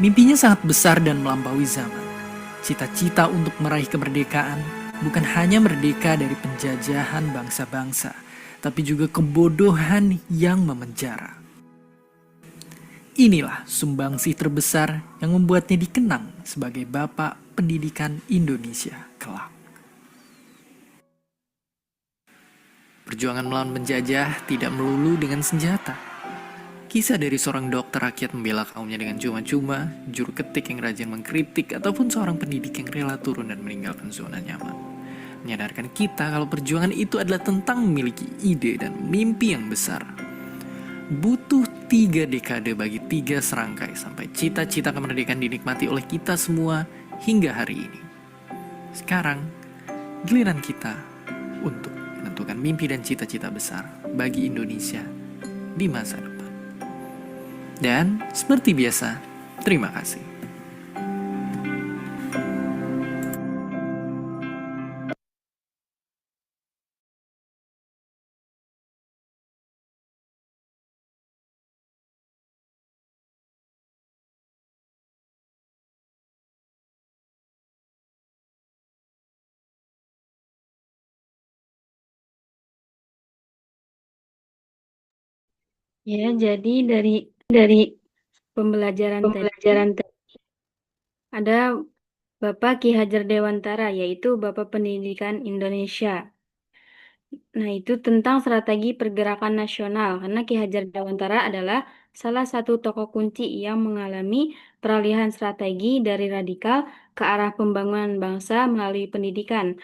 Mimpinya sangat besar dan melampaui zaman. Cita-cita untuk meraih kemerdekaan bukan hanya merdeka dari penjajahan bangsa-bangsa, tapi juga kebodohan yang memenjara. Inilah sumbangsih terbesar yang membuatnya dikenang sebagai Bapak Pendidikan Indonesia kelak. Perjuangan melawan penjajah tidak melulu dengan senjata. Kisah dari seorang dokter rakyat membela kaumnya dengan cuma-cuma, juru ketik yang rajin mengkritik, ataupun seorang pendidik yang rela turun dan meninggalkan zona nyaman. Menyadarkan kita kalau perjuangan itu adalah tentang memiliki ide dan mimpi yang besar. Butuh 3 dekade bagi 3 serangkai sampai cita-cita kemerdekaan dinikmati oleh kita semua hingga hari ini. Sekarang, giliran kita untuk menentukan mimpi dan cita-cita besar bagi Indonesia di masa depan. Dan seperti biasa, terima kasih. Ya, jadi dari pembelajaran tadi ada Bapak Ki Hajar Dewantara, yaitu Bapak Pendidikan Indonesia. Nah, itu tentang strategi pergerakan nasional, karena Ki Hajar Dewantara adalah salah satu tokoh kunci yang mengalami peralihan strategi dari radikal ke arah pembangunan bangsa melalui pendidikan.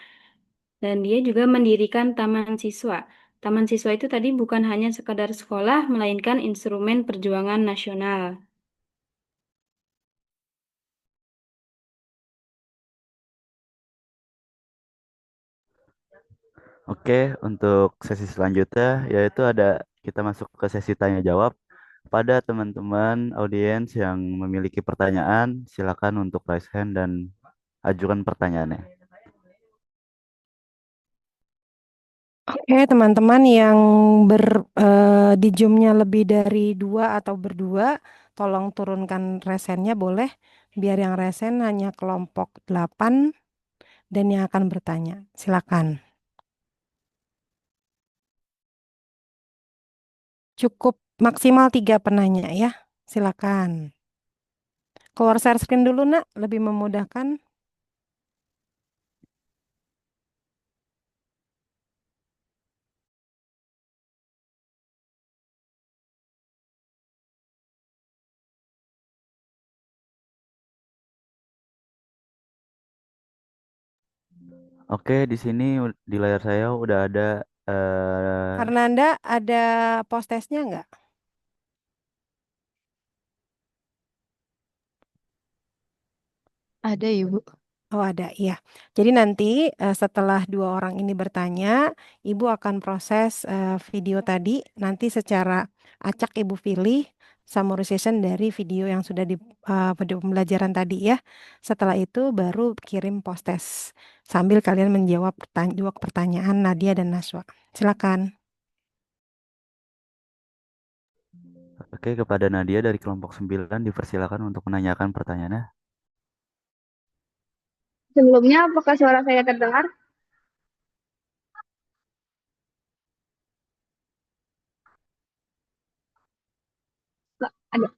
Dan dia juga mendirikan Taman Siswa. Taman Siswa itu tadi bukan hanya sekadar sekolah, melainkan instrumen perjuangan nasional. Oke, untuk sesi selanjutnya yaitu kita masuk ke sesi tanya jawab. Pada teman-teman audiens yang memiliki pertanyaan, silakan untuk raise hand dan ajukan pertanyaannya. Oke, teman-teman yang di Zoom-nya lebih dari 2 atau berdua, tolong turunkan resennya boleh, biar yang resen hanya kelompok 8 dan yang akan bertanya. Silakan. Cukup maksimal 3 penanya ya. Silakan. Keluar share screen dulu, Nak, lebih memudahkan. Oke, di sini di layar saya udah ada Karena Anda ada post testnya nggak? Ada, Ibu. Oh, ada, iya. Jadi nanti setelah 2 orang ini bertanya, Ibu akan proses video tadi. Nanti secara acak Ibu pilih summarization dari video yang sudah di video pembelajaran tadi ya. Setelah itu baru kirim post test sambil kalian menjawab 2 pertanyaan Nadia dan Naswa. Silakan. Oke, kepada Nadia dari kelompok 9 dipersilakan untuk menanyakan pertanyaannya. Sebelumnya, apakah suara saya terdengar? Ada.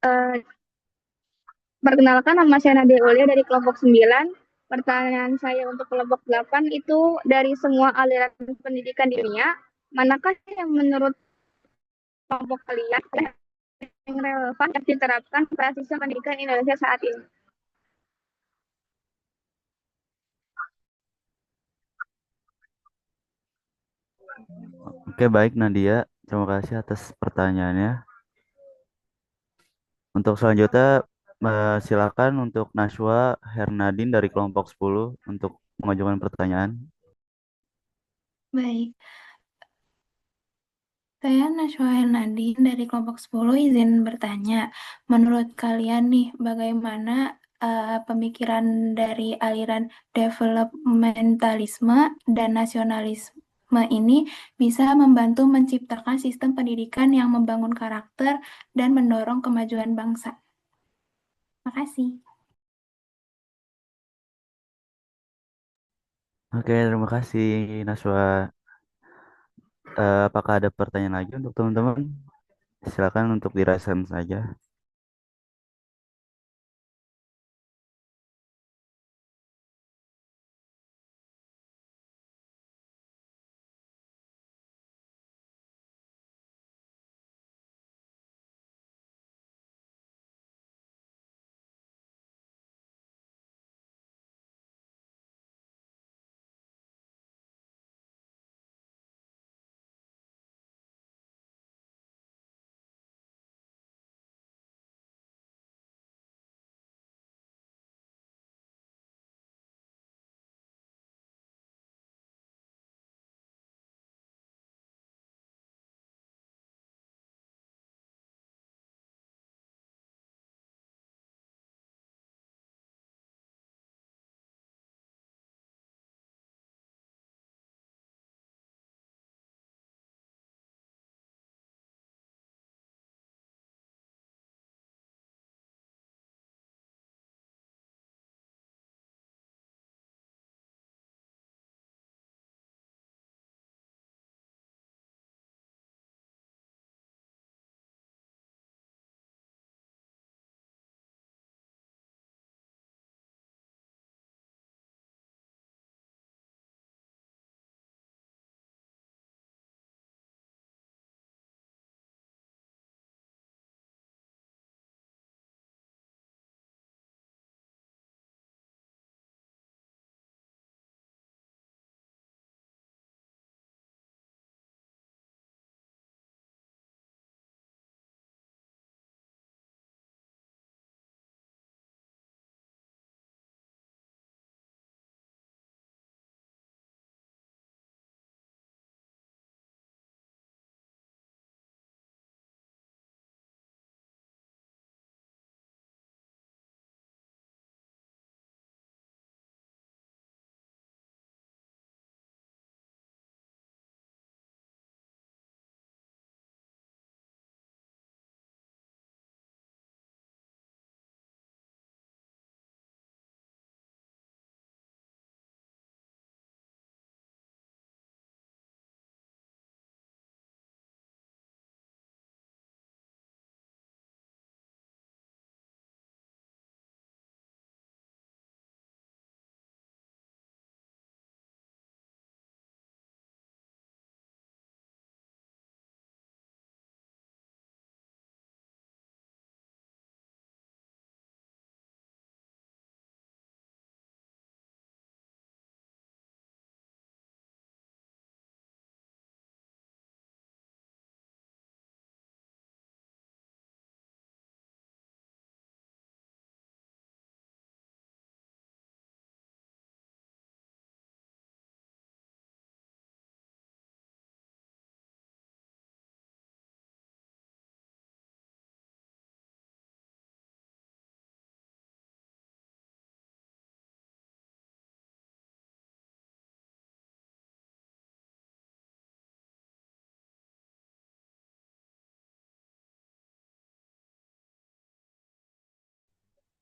Eh, Perkenalkan, nama saya Nadia Aulia dari kelompok 9. Pertanyaan saya untuk kelompok 8 itu, dari semua aliran pendidikan di dunia, manakah yang menurut kelompok kalian yang relevan yang diterapkan pada sistem pendidikan Indonesia saat ini? Oke, baik Nadia. Terima kasih atas pertanyaannya. Untuk selanjutnya, silakan untuk Nashwa Hernadin dari kelompok 10 untuk mengajukan pertanyaan. Baik, saya Najwa Nadine dari kelompok 10 izin bertanya. Menurut kalian nih, bagaimana pemikiran dari aliran developmentalisme dan nasionalisme ini bisa membantu menciptakan sistem pendidikan yang membangun karakter dan mendorong kemajuan bangsa? Makasih. Oke, terima kasih Naswa. Apakah ada pertanyaan lagi untuk teman-teman? Silakan untuk dirasakan saja.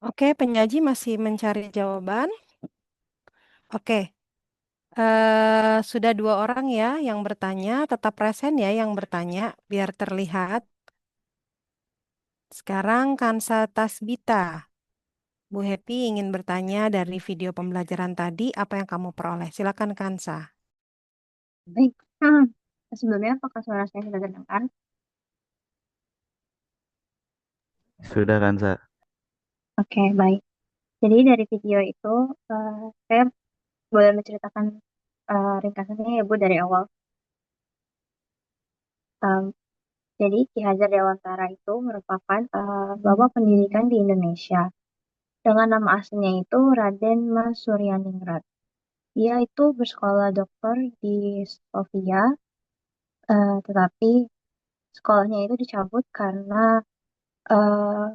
Oke, penyaji masih mencari jawaban. Oke, sudah 2 orang ya yang bertanya. Tetap present ya yang bertanya, biar terlihat. Sekarang Kansa Tasbita. Bu Happy ingin bertanya dari video pembelajaran tadi, apa yang kamu peroleh? Silakan Kansa. Baik, sebelumnya apakah suara saya sudah terdengar? Sudah kan, Sa? Oke, baik. Jadi dari video itu, saya boleh menceritakan ringkasannya ya Bu dari awal. Em, jadi Ki Hajar Dewantara itu merupakan Bapak Pendidikan di Indonesia. Dengan nama aslinya itu Raden Mas Suryaningrat. Ia itu bersekolah dokter di Sofia, tetapi sekolahnya itu dicabut karena eh,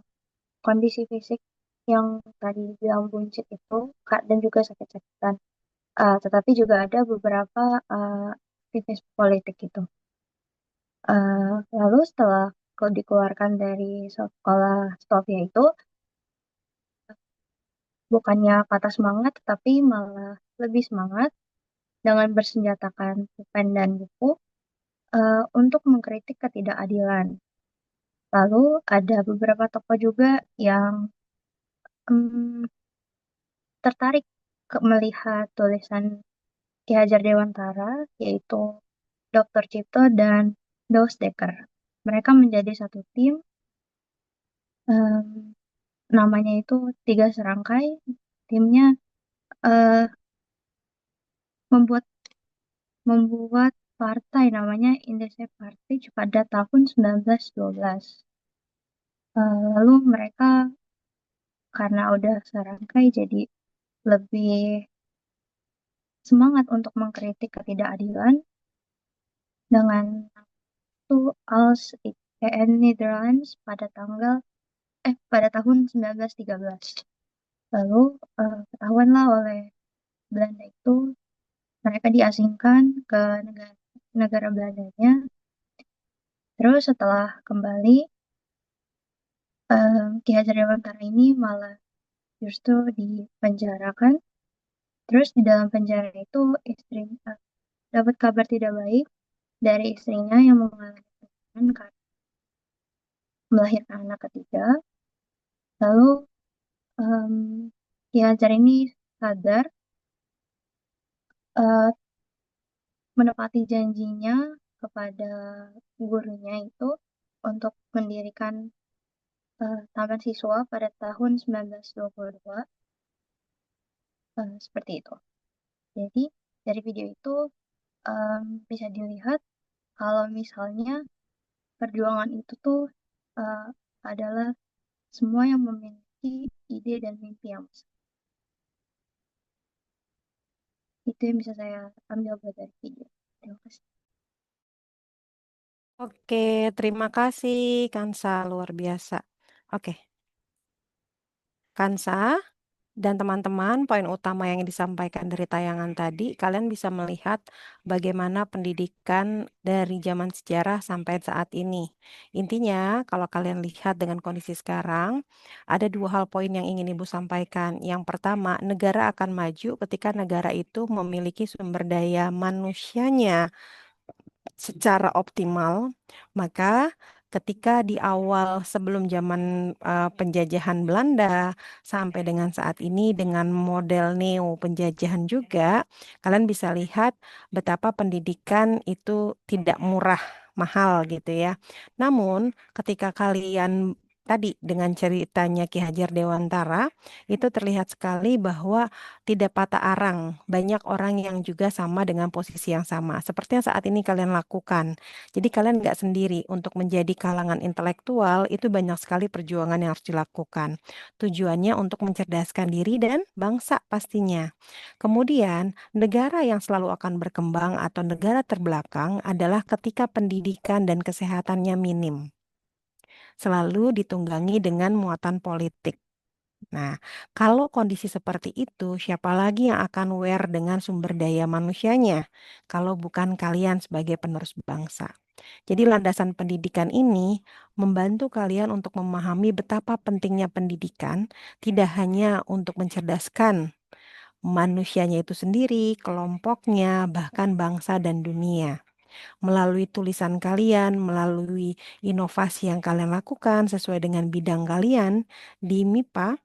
kondisi fisik yang tadi bilang buncit itu, Kak, dan juga sakit-sakitan. Tetapi juga ada beberapa aktivis politik itu. Lalu setelah dikeluarkan dari sekolah Sofia itu, bukannya patah semangat, tetapi malah lebih semangat dengan bersenjatakan pulpen dan buku untuk mengkritik ketidakadilan. Lalu ada beberapa tokoh juga yang tertarik melihat tulisan Ki Hajar Dewantara, yaitu Dr. Cipto dan Daus Dekker. Mereka menjadi satu tim, namanya itu Tiga Serangkai. Timnya eh, membuat partai namanya Indonesia Party pada tahun 1912. Lalu mereka karena udah serangkai jadi lebih semangat untuk mengkritik ketidakadilan dengan itu als IPN Netherlands pada tahun 1913. Lalu ketahuanlah oleh Belanda itu mereka diasingkan ke negara Belandanya. Terus setelah kembali Ki Hajar Dewantara ini malah justru dipenjarakan. Terus di dalam penjara itu istrinya dapat kabar tidak baik dari istrinya yang mengalami kecelakaan karena melahirkan anak ketiga. Lalu Ki Hajar ini sadar menepati janjinya kepada gurunya itu untuk mendirikan Taman Siswa pada tahun 1922. Seperti itu. Jadi dari video itu bisa dilihat kalau misalnya perjuangan itu tuh adalah semua yang memiliki ide dan mimpi yang besar. Itu yang bisa saya ambil buat dari video. Terima kasih. Oke, terima kasih Kansa, luar biasa. Oke, Kansa dan teman-teman, poin utama yang disampaikan dari tayangan tadi, kalian bisa melihat bagaimana pendidikan dari zaman sejarah sampai saat ini. Intinya, kalau kalian lihat dengan kondisi sekarang, ada dua hal poin yang ingin Ibu sampaikan. Yang pertama, negara akan maju ketika negara itu memiliki sumber daya manusianya secara optimal, maka ketika di awal sebelum zaman penjajahan Belanda sampai dengan saat ini dengan model neo penjajahan juga, kalian bisa lihat betapa pendidikan itu tidak murah, mahal gitu ya. Namun ketika kalian tadi dengan ceritanya Ki Hajar Dewantara, itu terlihat sekali bahwa tidak patah arang. Banyak orang yang juga sama dengan posisi yang sama. Seperti yang saat ini kalian lakukan. Jadi kalian nggak sendiri. Untuk menjadi kalangan intelektual, itu banyak sekali perjuangan yang harus dilakukan. Tujuannya untuk mencerdaskan diri dan bangsa pastinya. Kemudian, negara yang selalu akan berkembang atau negara terbelakang adalah ketika pendidikan dan kesehatannya minim. Selalu ditunggangi dengan muatan politik. Nah, kalau kondisi seperti itu, siapa lagi yang akan aware dengan sumber daya manusianya kalau bukan kalian sebagai penerus bangsa? Jadi landasan pendidikan ini membantu kalian untuk memahami betapa pentingnya pendidikan, tidak hanya untuk mencerdaskan manusianya itu sendiri, kelompoknya, bahkan bangsa dan dunia. Melalui tulisan kalian, melalui inovasi yang kalian lakukan sesuai dengan bidang kalian di MIPA,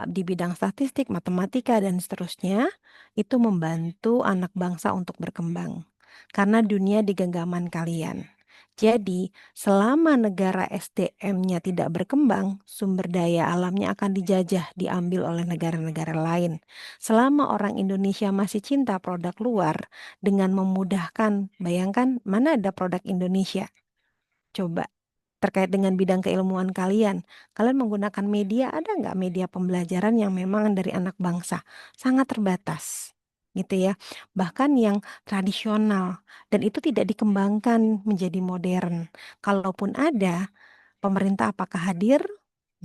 di bidang statistik, matematika, dan seterusnya, itu membantu anak bangsa untuk berkembang. Karena dunia di genggaman kalian. Jadi, selama negara SDM-nya tidak berkembang, sumber daya alamnya akan dijajah, diambil oleh negara-negara lain. Selama orang Indonesia masih cinta produk luar, dengan memudahkan, bayangkan mana ada produk Indonesia? Coba terkait dengan bidang keilmuan kalian. Kalian menggunakan media, ada nggak media pembelajaran yang memang dari anak bangsa? Sangat terbatas, gitu ya. Bahkan yang tradisional, dan itu tidak dikembangkan menjadi modern. Kalaupun ada, pemerintah apakah hadir?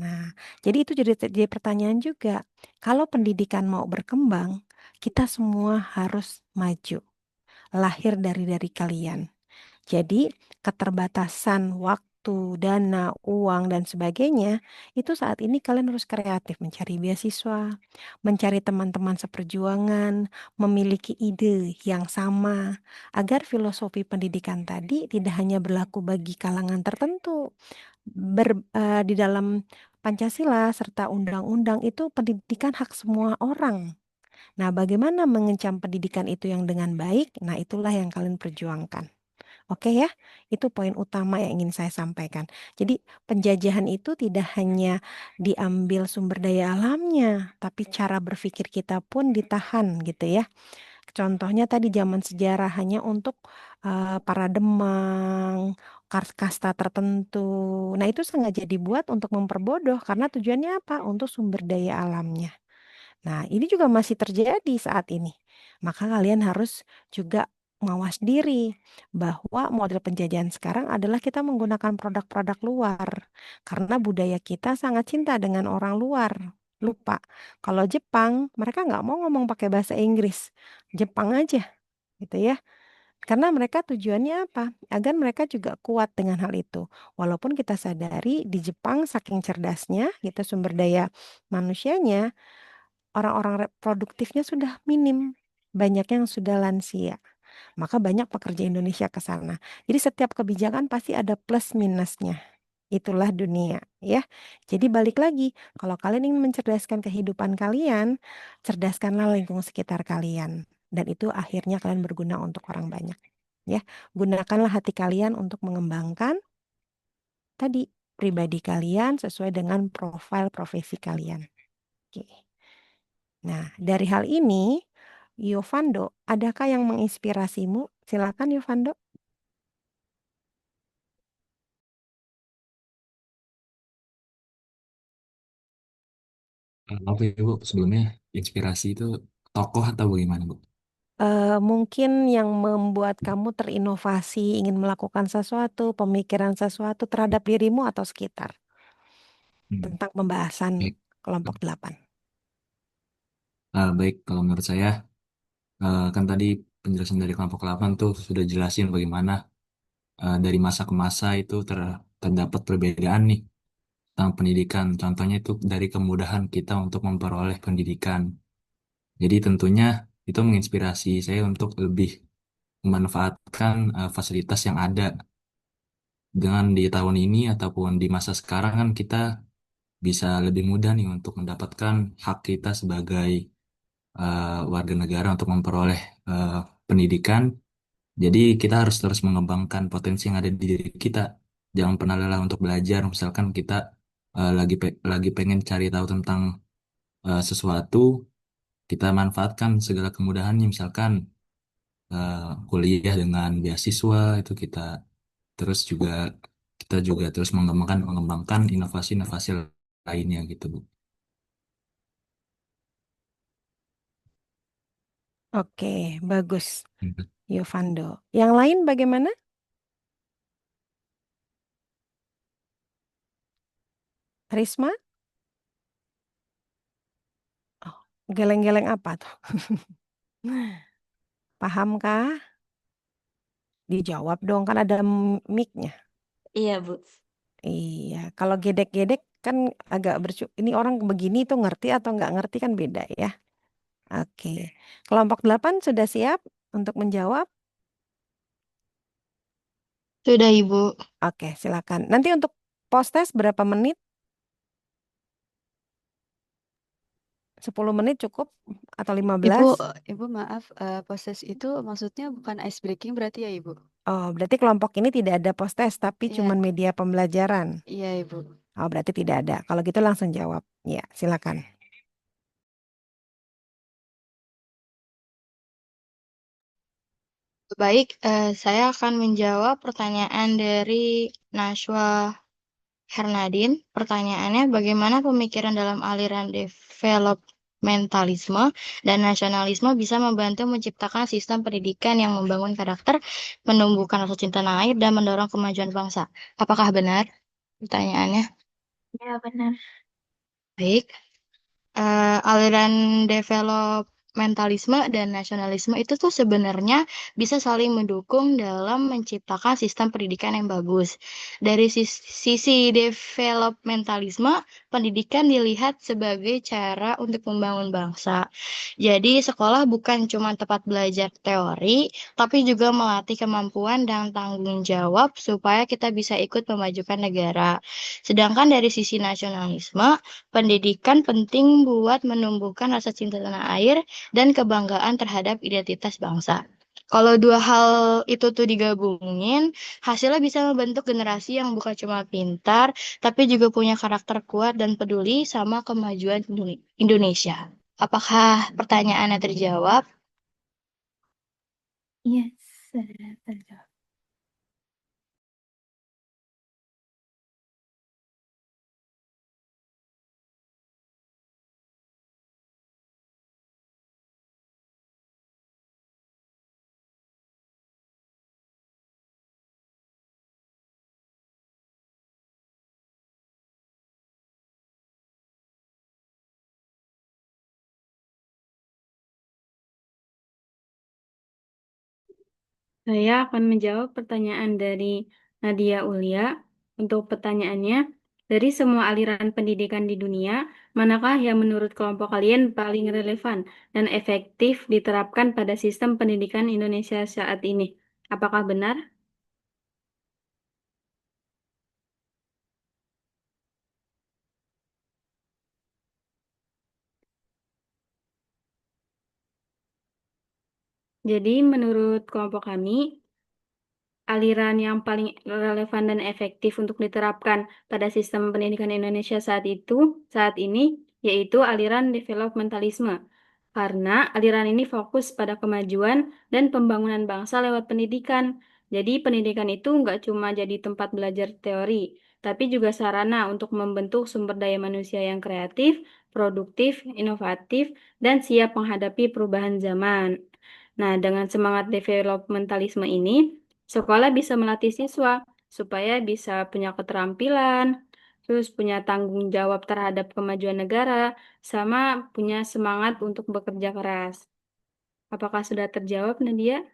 Nah, jadi itu jadi pertanyaan juga. Kalau pendidikan mau berkembang, kita semua harus maju. Lahir dari kalian. Jadi keterbatasan waktu, dana, uang, dan sebagainya, itu saat ini kalian harus kreatif mencari beasiswa, mencari teman-teman seperjuangan, memiliki ide yang sama, agar filosofi pendidikan tadi tidak hanya berlaku bagi kalangan tertentu. Di dalam Pancasila serta undang-undang itu pendidikan hak semua orang. Nah, bagaimana mengencam pendidikan itu yang dengan baik? Nah, itulah yang kalian perjuangkan. Oke ya, itu poin utama yang ingin saya sampaikan. Jadi penjajahan itu tidak hanya diambil sumber daya alamnya, tapi cara berpikir kita pun ditahan gitu ya. Contohnya tadi zaman sejarah hanya untuk para demang, kasta tertentu. Nah itu sengaja dibuat untuk memperbodoh karena tujuannya apa? Untuk sumber daya alamnya. Nah, ini juga masih terjadi saat ini. Maka kalian harus juga mawas diri bahwa model penjajahan sekarang adalah kita menggunakan produk-produk luar. Karena budaya kita sangat cinta dengan orang luar. Lupa, kalau Jepang, mereka nggak mau ngomong pakai bahasa Inggris. Jepang aja, gitu ya. Karena mereka tujuannya apa? Agar mereka juga kuat dengan hal itu. Walaupun kita sadari di Jepang saking cerdasnya, gitu sumber daya manusianya, orang-orang produktifnya sudah minim, banyak yang sudah lansia. Maka banyak pekerja Indonesia ke sana. Jadi setiap kebijakan pasti ada plus minusnya. Itulah dunia, ya. Jadi balik lagi, kalau kalian ingin mencerdaskan kehidupan kalian, cerdaskanlah lingkungan sekitar kalian. Dan itu akhirnya kalian berguna untuk orang banyak. Ya, gunakanlah hati kalian untuk mengembangkan tadi pribadi kalian sesuai dengan profil profesi kalian. Oke. Nah, dari hal ini, Yovando, adakah yang menginspirasimu? Silakan Yovando. Apa ya Bu, sebelumnya inspirasi itu tokoh atau bagaimana Bu? Mungkin yang membuat kamu terinovasi, ingin melakukan sesuatu, pemikiran sesuatu terhadap dirimu atau sekitar, Hmm, tentang pembahasan baik. kelompok 8. Baik, kalau menurut saya, kan tadi penjelasan dari kelompok 8 tuh sudah jelasin bagaimana dari masa ke masa itu terdapat perbedaan nih tentang pendidikan. Contohnya itu dari kemudahan kita untuk memperoleh pendidikan. Jadi tentunya itu menginspirasi saya untuk lebih memanfaatkan fasilitas yang ada. Dengan di tahun ini ataupun di masa sekarang kan kita bisa lebih mudah nih untuk mendapatkan hak kita sebagai warga negara untuk memperoleh eh, pendidikan. Jadi kita harus terus mengembangkan potensi yang ada di diri kita. Jangan pernah lelah untuk belajar. Misalkan kita lagi pengen cari tahu tentang sesuatu, kita manfaatkan segala kemudahannya. Misalkan eh, kuliah dengan beasiswa itu juga kita juga terus mengembangkan inovasi-inovasi lainnya gitu Bu. Oke, bagus, Hmm. Yovando. Yang lain bagaimana? Risma? Oh, geleng-geleng apa tuh? Pahamkah? Dijawab dong, kan ada mic-nya. Iya, Bu. Iya, kalau gedek-gedek kan agak ini orang begini tuh ngerti atau nggak ngerti kan beda ya. Oke. Kelompok 8 sudah siap untuk menjawab? Sudah, Ibu. Oke, silakan. Nanti untuk post test berapa menit? 10 menit cukup atau 15? Ibu maaf, proses itu maksudnya bukan ice breaking berarti ya Ibu? Oh, berarti kelompok ini tidak ada post test tapi Iya, cuma media pembelajaran. iya Ibu. Oh, berarti tidak ada. Kalau gitu langsung jawab. Ya, silakan. Baik, saya akan menjawab pertanyaan dari Najwa Hernadin, pertanyaannya bagaimana pemikiran dalam aliran developmentalisme dan nasionalisme bisa membantu menciptakan sistem pendidikan yang membangun karakter, menumbuhkan rasa cinta tanah air, dan mendorong kemajuan bangsa? Apakah benar pertanyaannya? Ya, benar. Baik. Aliran developmentalisme dan nasionalisme itu tuh sebenarnya bisa saling mendukung dalam menciptakan sistem pendidikan yang bagus. Dari sisi developmentalisme, pendidikan dilihat sebagai cara untuk membangun bangsa. Jadi sekolah bukan cuma tempat belajar teori, tapi juga melatih kemampuan dan tanggung jawab supaya kita bisa ikut memajukan negara. Sedangkan dari sisi nasionalisme, pendidikan penting buat menumbuhkan rasa cinta tanah air dan kebanggaan terhadap identitas bangsa. Kalau dua hal itu tuh digabungin, hasilnya bisa membentuk generasi yang bukan cuma pintar, tapi juga punya karakter kuat dan peduli sama kemajuan Indonesia. Apakah pertanyaannya terjawab? Iya, sudah terjawab. Saya akan menjawab pertanyaan dari Nadia Ulia. Untuk pertanyaannya, dari semua aliran pendidikan di dunia, manakah yang menurut kelompok kalian paling relevan dan efektif diterapkan pada sistem pendidikan Indonesia saat ini? Apakah benar? Jadi, menurut kelompok kami, aliran yang paling relevan dan efektif untuk diterapkan pada sistem pendidikan Indonesia saat ini, yaitu aliran developmentalisme. Karena aliran ini fokus pada kemajuan dan pembangunan bangsa lewat pendidikan. Jadi pendidikan itu nggak cuma jadi tempat belajar teori, tapi juga sarana untuk membentuk sumber daya manusia yang kreatif, produktif, inovatif, dan siap menghadapi perubahan zaman. Nah, dengan semangat developmentalisme ini, sekolah bisa melatih siswa supaya bisa punya keterampilan, terus punya tanggung jawab terhadap kemajuan negara, sama punya semangat untuk bekerja keras. Apakah sudah terjawab, Nadia?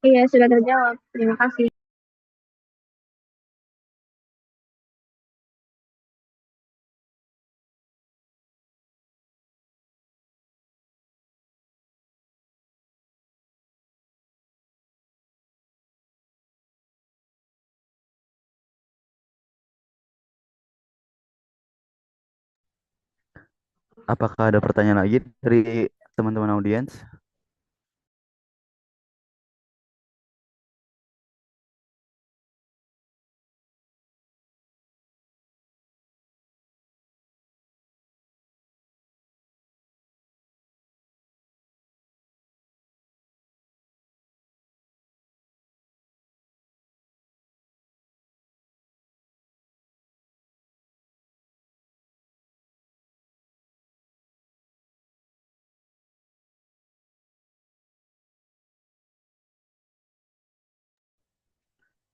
Iya, sudah terjawab. Terima kasih. Apakah ada pertanyaan lagi dari teman-teman audiens?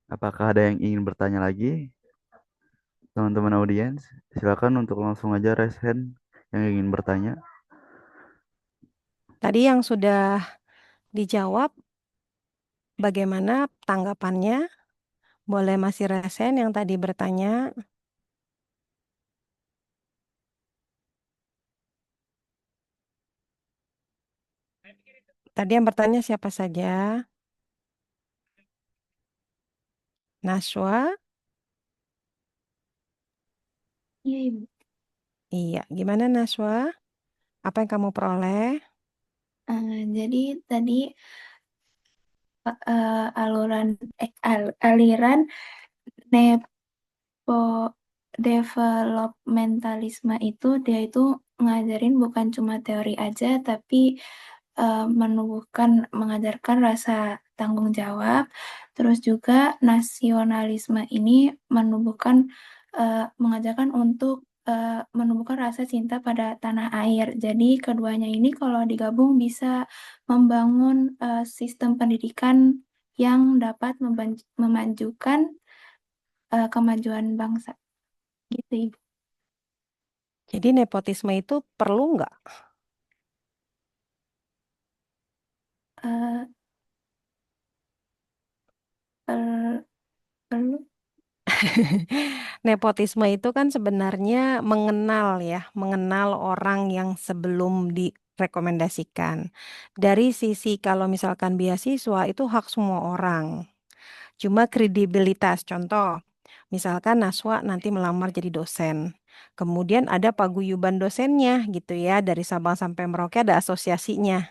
Apakah ada yang ingin bertanya lagi? Teman-teman audiens, silakan untuk langsung aja raise hand yang ingin bertanya. Tadi yang sudah dijawab, bagaimana tanggapannya? Boleh masih resen yang tadi bertanya. Tadi yang bertanya siapa saja? Naswa? Iya, Ibu. Iya, gimana Naswa? Apa yang kamu peroleh? Jadi tadi aliran nepo developmentalisme itu dia itu ngajarin bukan cuma teori aja, tapi mengajarkan rasa tanggung jawab. Terus juga nasionalisme ini mengajarkan untuk menumbuhkan rasa cinta pada tanah air. Jadi keduanya ini kalau digabung bisa membangun sistem pendidikan yang dapat memajukan kemajuan bangsa. Gitu, Ibu. Jadi nepotisme itu perlu nggak? Eh, per- perlu. Nepotisme itu kan sebenarnya mengenal orang yang sebelum direkomendasikan. Dari sisi kalau misalkan beasiswa itu hak semua orang. Cuma kredibilitas, contoh, misalkan Naswa nanti melamar jadi dosen. Kemudian ada paguyuban dosennya gitu ya, dari Sabang sampai Merauke ada asosiasinya.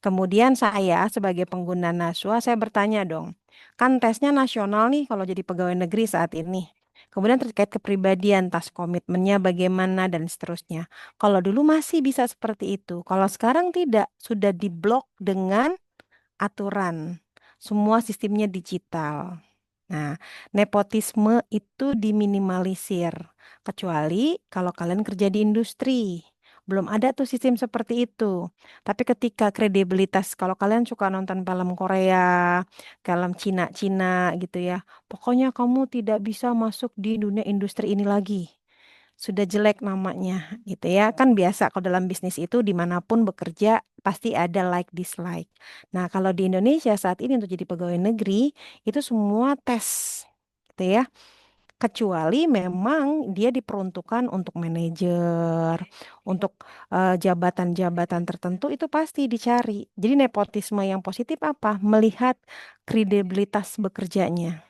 Kemudian saya sebagai pengguna Naswa, saya bertanya dong, kan tesnya nasional nih kalau jadi pegawai negeri saat ini. Kemudian terkait kepribadian, tas komitmennya bagaimana dan seterusnya. Kalau dulu masih bisa seperti itu, kalau sekarang tidak, sudah diblok dengan aturan. Semua sistemnya digital. Nah, nepotisme itu diminimalisir. Kecuali kalau kalian kerja di industri. Belum ada tuh sistem seperti itu. Tapi ketika kredibilitas, kalau kalian suka nonton film Korea, film Cina-Cina gitu ya, pokoknya kamu tidak bisa masuk di dunia industri ini lagi. Sudah jelek namanya gitu ya. Kan biasa kalau dalam bisnis itu dimanapun bekerja pasti ada like dislike. Nah, kalau di Indonesia saat ini untuk jadi pegawai negeri itu semua tes gitu ya. Kecuali memang dia diperuntukkan untuk manajer, untuk jabatan-jabatan tertentu itu pasti dicari. Jadi nepotisme yang positif apa? Melihat kredibilitas bekerjanya.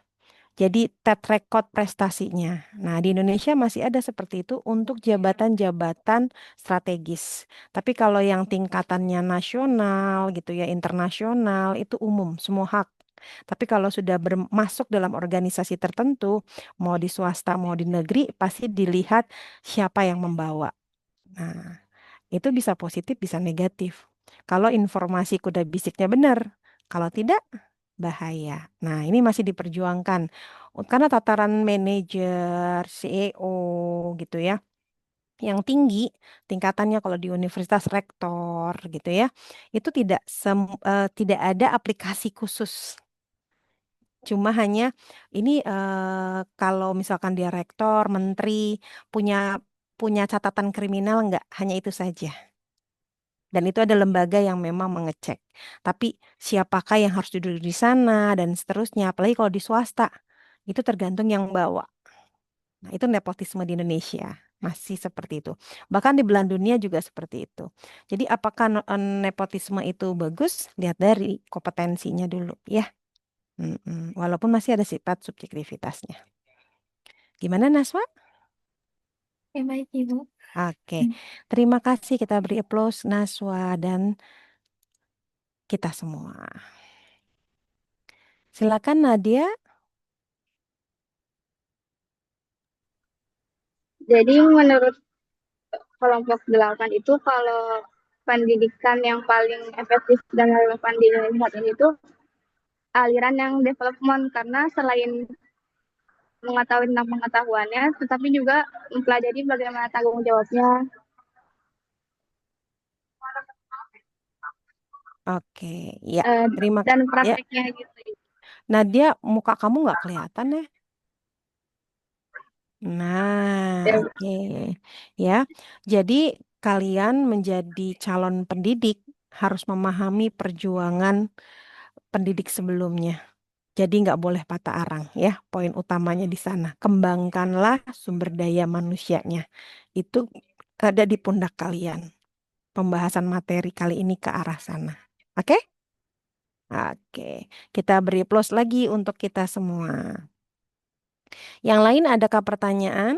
Jadi track record prestasinya. Nah, di Indonesia masih ada seperti itu untuk jabatan-jabatan strategis. Tapi kalau yang tingkatannya nasional gitu ya, internasional itu umum, semua hak. Tapi kalau sudah masuk dalam organisasi tertentu, mau di swasta, mau di negeri, pasti dilihat siapa yang membawa. Nah, itu bisa positif, bisa negatif. Kalau informasi kuda bisiknya benar, kalau tidak, bahaya. Nah, ini masih diperjuangkan. Karena tataran manajer, CEO gitu ya, yang tinggi, tingkatannya kalau di universitas rektor gitu ya, itu tidak ada aplikasi khusus. Cuma hanya ini kalau misalkan dia rektor, menteri, punya punya catatan kriminal enggak? Hanya itu saja. Dan itu ada lembaga yang memang mengecek. Tapi siapakah yang harus duduk di sana dan seterusnya. Apalagi kalau di swasta. Itu tergantung yang bawa. Nah, itu nepotisme di Indonesia. Masih seperti itu. Bahkan di belahan dunia juga seperti itu. Jadi apakah nepotisme itu bagus? Lihat dari kompetensinya dulu ya. Walaupun masih ada sifat subjektivitasnya. Gimana Naswa? Ya, baik, Ibu. Oke. Terima kasih, kita beri applause Naswa dan kita semua. Silakan Nadia. Jadi menurut kelompok 8 itu kalau pendidikan yang paling efektif dan relevan di Indonesia saat ini itu aliran yang development karena selain mengetahui tentang pengetahuannya, tetapi juga mempelajari bagaimana tanggung jawabnya. Oke, ya, terima Dan ya. prakteknya gitu. Nadia, muka kamu nggak kelihatan ya? Nah, oke. Ya, jadi kalian menjadi calon pendidik harus memahami perjuangan pendidik sebelumnya. Jadi nggak boleh patah arang ya. Poin utamanya di sana. Kembangkanlah sumber daya manusianya. Itu ada di pundak kalian. Pembahasan materi kali ini ke arah sana. Oke? Oke. Kita beri plus lagi untuk kita semua. Yang lain adakah pertanyaan?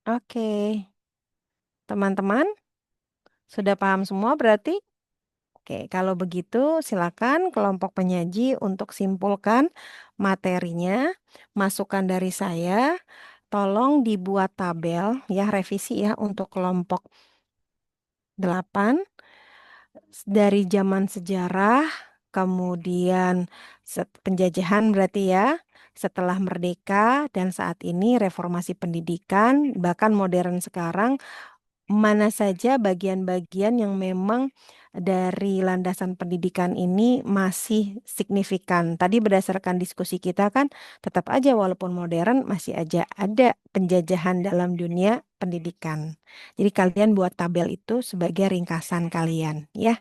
Oke. Teman-teman, sudah paham semua berarti? Oke, kalau begitu silakan kelompok penyaji untuk simpulkan materinya, masukan dari saya. Tolong dibuat tabel ya, revisi ya untuk kelompok 8 dari zaman sejarah, kemudian penjajahan berarti ya, setelah merdeka dan saat ini reformasi pendidikan, bahkan modern sekarang, mana saja bagian-bagian yang memang dari landasan pendidikan ini masih signifikan. Tadi berdasarkan diskusi kita kan tetap aja walaupun modern masih aja ada penjajahan dalam dunia pendidikan. Jadi kalian buat tabel itu sebagai ringkasan kalian ya.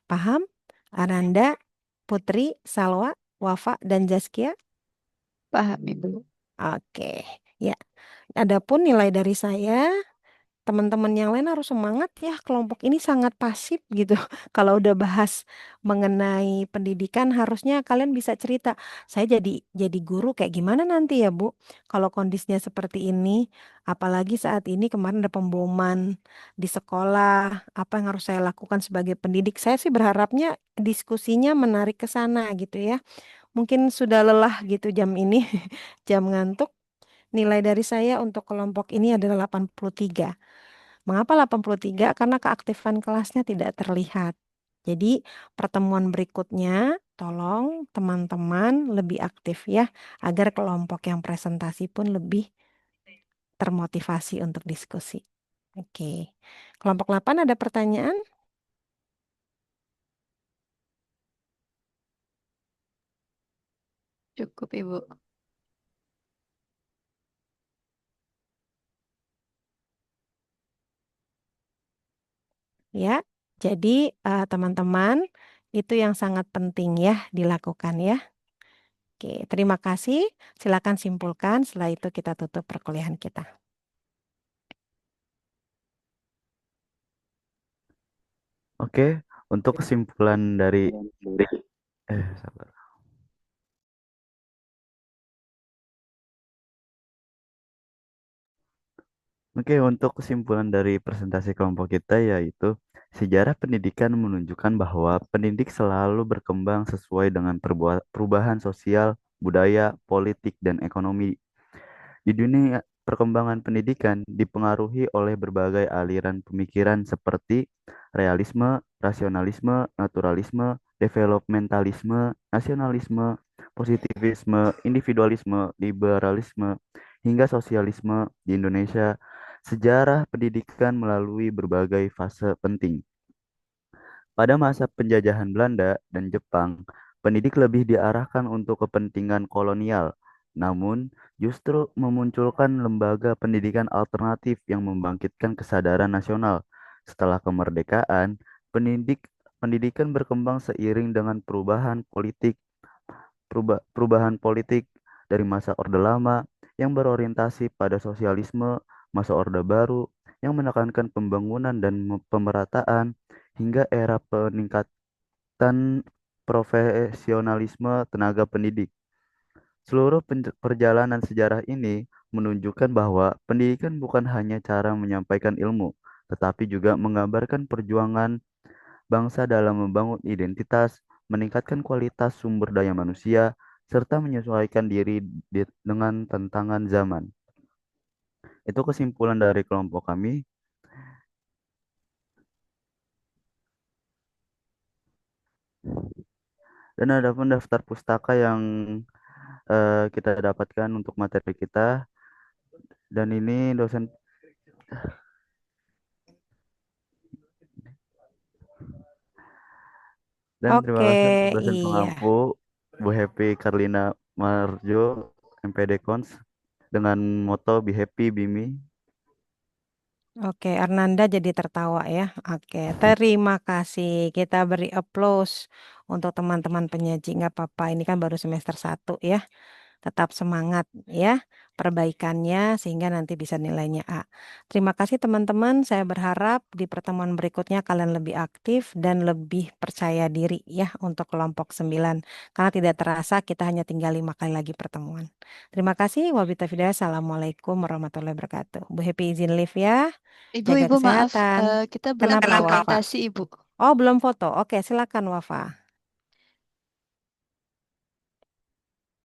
Paham? Ananda, Putri, Salwa, Wafa, dan Zaskia? Paham, Ibu. Oke, ya. Adapun nilai dari saya, teman-teman yang lain harus semangat ya, kelompok ini sangat pasif gitu. Kalau udah bahas mengenai pendidikan harusnya kalian bisa cerita, saya jadi guru kayak gimana nanti ya Bu kalau kondisinya seperti ini, apalagi saat ini kemarin ada pemboman di sekolah, apa yang harus saya lakukan sebagai pendidik. Saya sih berharapnya diskusinya menarik ke sana gitu ya. Mungkin sudah lelah gitu jam ini, jam ngantuk. Nilai dari saya untuk kelompok ini adalah 83. Mengapa 83? Karena keaktifan kelasnya tidak terlihat. Jadi pertemuan berikutnya tolong teman-teman lebih aktif ya, agar kelompok yang presentasi pun lebih termotivasi untuk diskusi. Oke. Kelompok 8 ada pertanyaan? Cukup, Ibu. Ya. Jadi teman-teman itu yang sangat penting ya dilakukan ya. Oke, terima kasih. Silakan simpulkan. Setelah itu kita tutup perkuliahan kita. Oke, untuk kesimpulan dari sabar. Oke, untuk kesimpulan dari presentasi kelompok kita yaitu sejarah pendidikan menunjukkan bahwa pendidik selalu berkembang sesuai dengan perubahan sosial, budaya, politik, dan ekonomi. Di dunia perkembangan pendidikan dipengaruhi oleh berbagai aliran pemikiran seperti realisme, rasionalisme, naturalisme, developmentalisme, nasionalisme, positivisme, individualisme, liberalisme, hingga sosialisme di Indonesia. Sejarah pendidikan melalui berbagai fase penting. Pada masa penjajahan Belanda dan Jepang, pendidik lebih diarahkan untuk kepentingan kolonial, namun justru memunculkan lembaga pendidikan alternatif yang membangkitkan kesadaran nasional. Setelah kemerdekaan, pendidikan berkembang seiring dengan perubahan politik dari masa Orde Lama yang berorientasi pada sosialisme, masa Orde Baru yang menekankan pembangunan dan pemerataan, hingga era peningkatan profesionalisme tenaga pendidik. Seluruh perjalanan sejarah ini menunjukkan bahwa pendidikan bukan hanya cara menyampaikan ilmu, tetapi juga menggambarkan perjuangan bangsa dalam membangun identitas, meningkatkan kualitas sumber daya manusia, serta menyesuaikan diri dengan tantangan zaman. Itu kesimpulan dari kelompok kami. Dan ada pun daftar pustaka yang kita dapatkan untuk materi kita. Dan ini dosen dan terima kasih untuk Oke, dosen iya. pengampu Bu Happy Karlina Marjo, MPD Cons, dengan moto Be Happy, Be Me. Oke, Arnanda jadi tertawa ya. Oke, terima kasih. Kita beri applause untuk teman-teman penyaji. Nggak apa-apa, ini kan baru semester 1 ya. Tetap semangat ya perbaikannya sehingga nanti bisa nilainya A. Terima kasih teman-teman. Saya berharap di pertemuan berikutnya kalian lebih aktif dan lebih percaya diri ya untuk kelompok 9. Karena tidak terasa kita hanya tinggal 5 kali lagi pertemuan. Terima kasih. Wabillahi taufiq. Assalamualaikum warahmatullahi wabarakatuh. Bu Happy izin live ya. Ibu, Jaga Ibu maaf, kesehatan. kita belum Kenapa, Wafa? presentasi, Ibu. Oh, belum foto. Oke, silakan Wafa.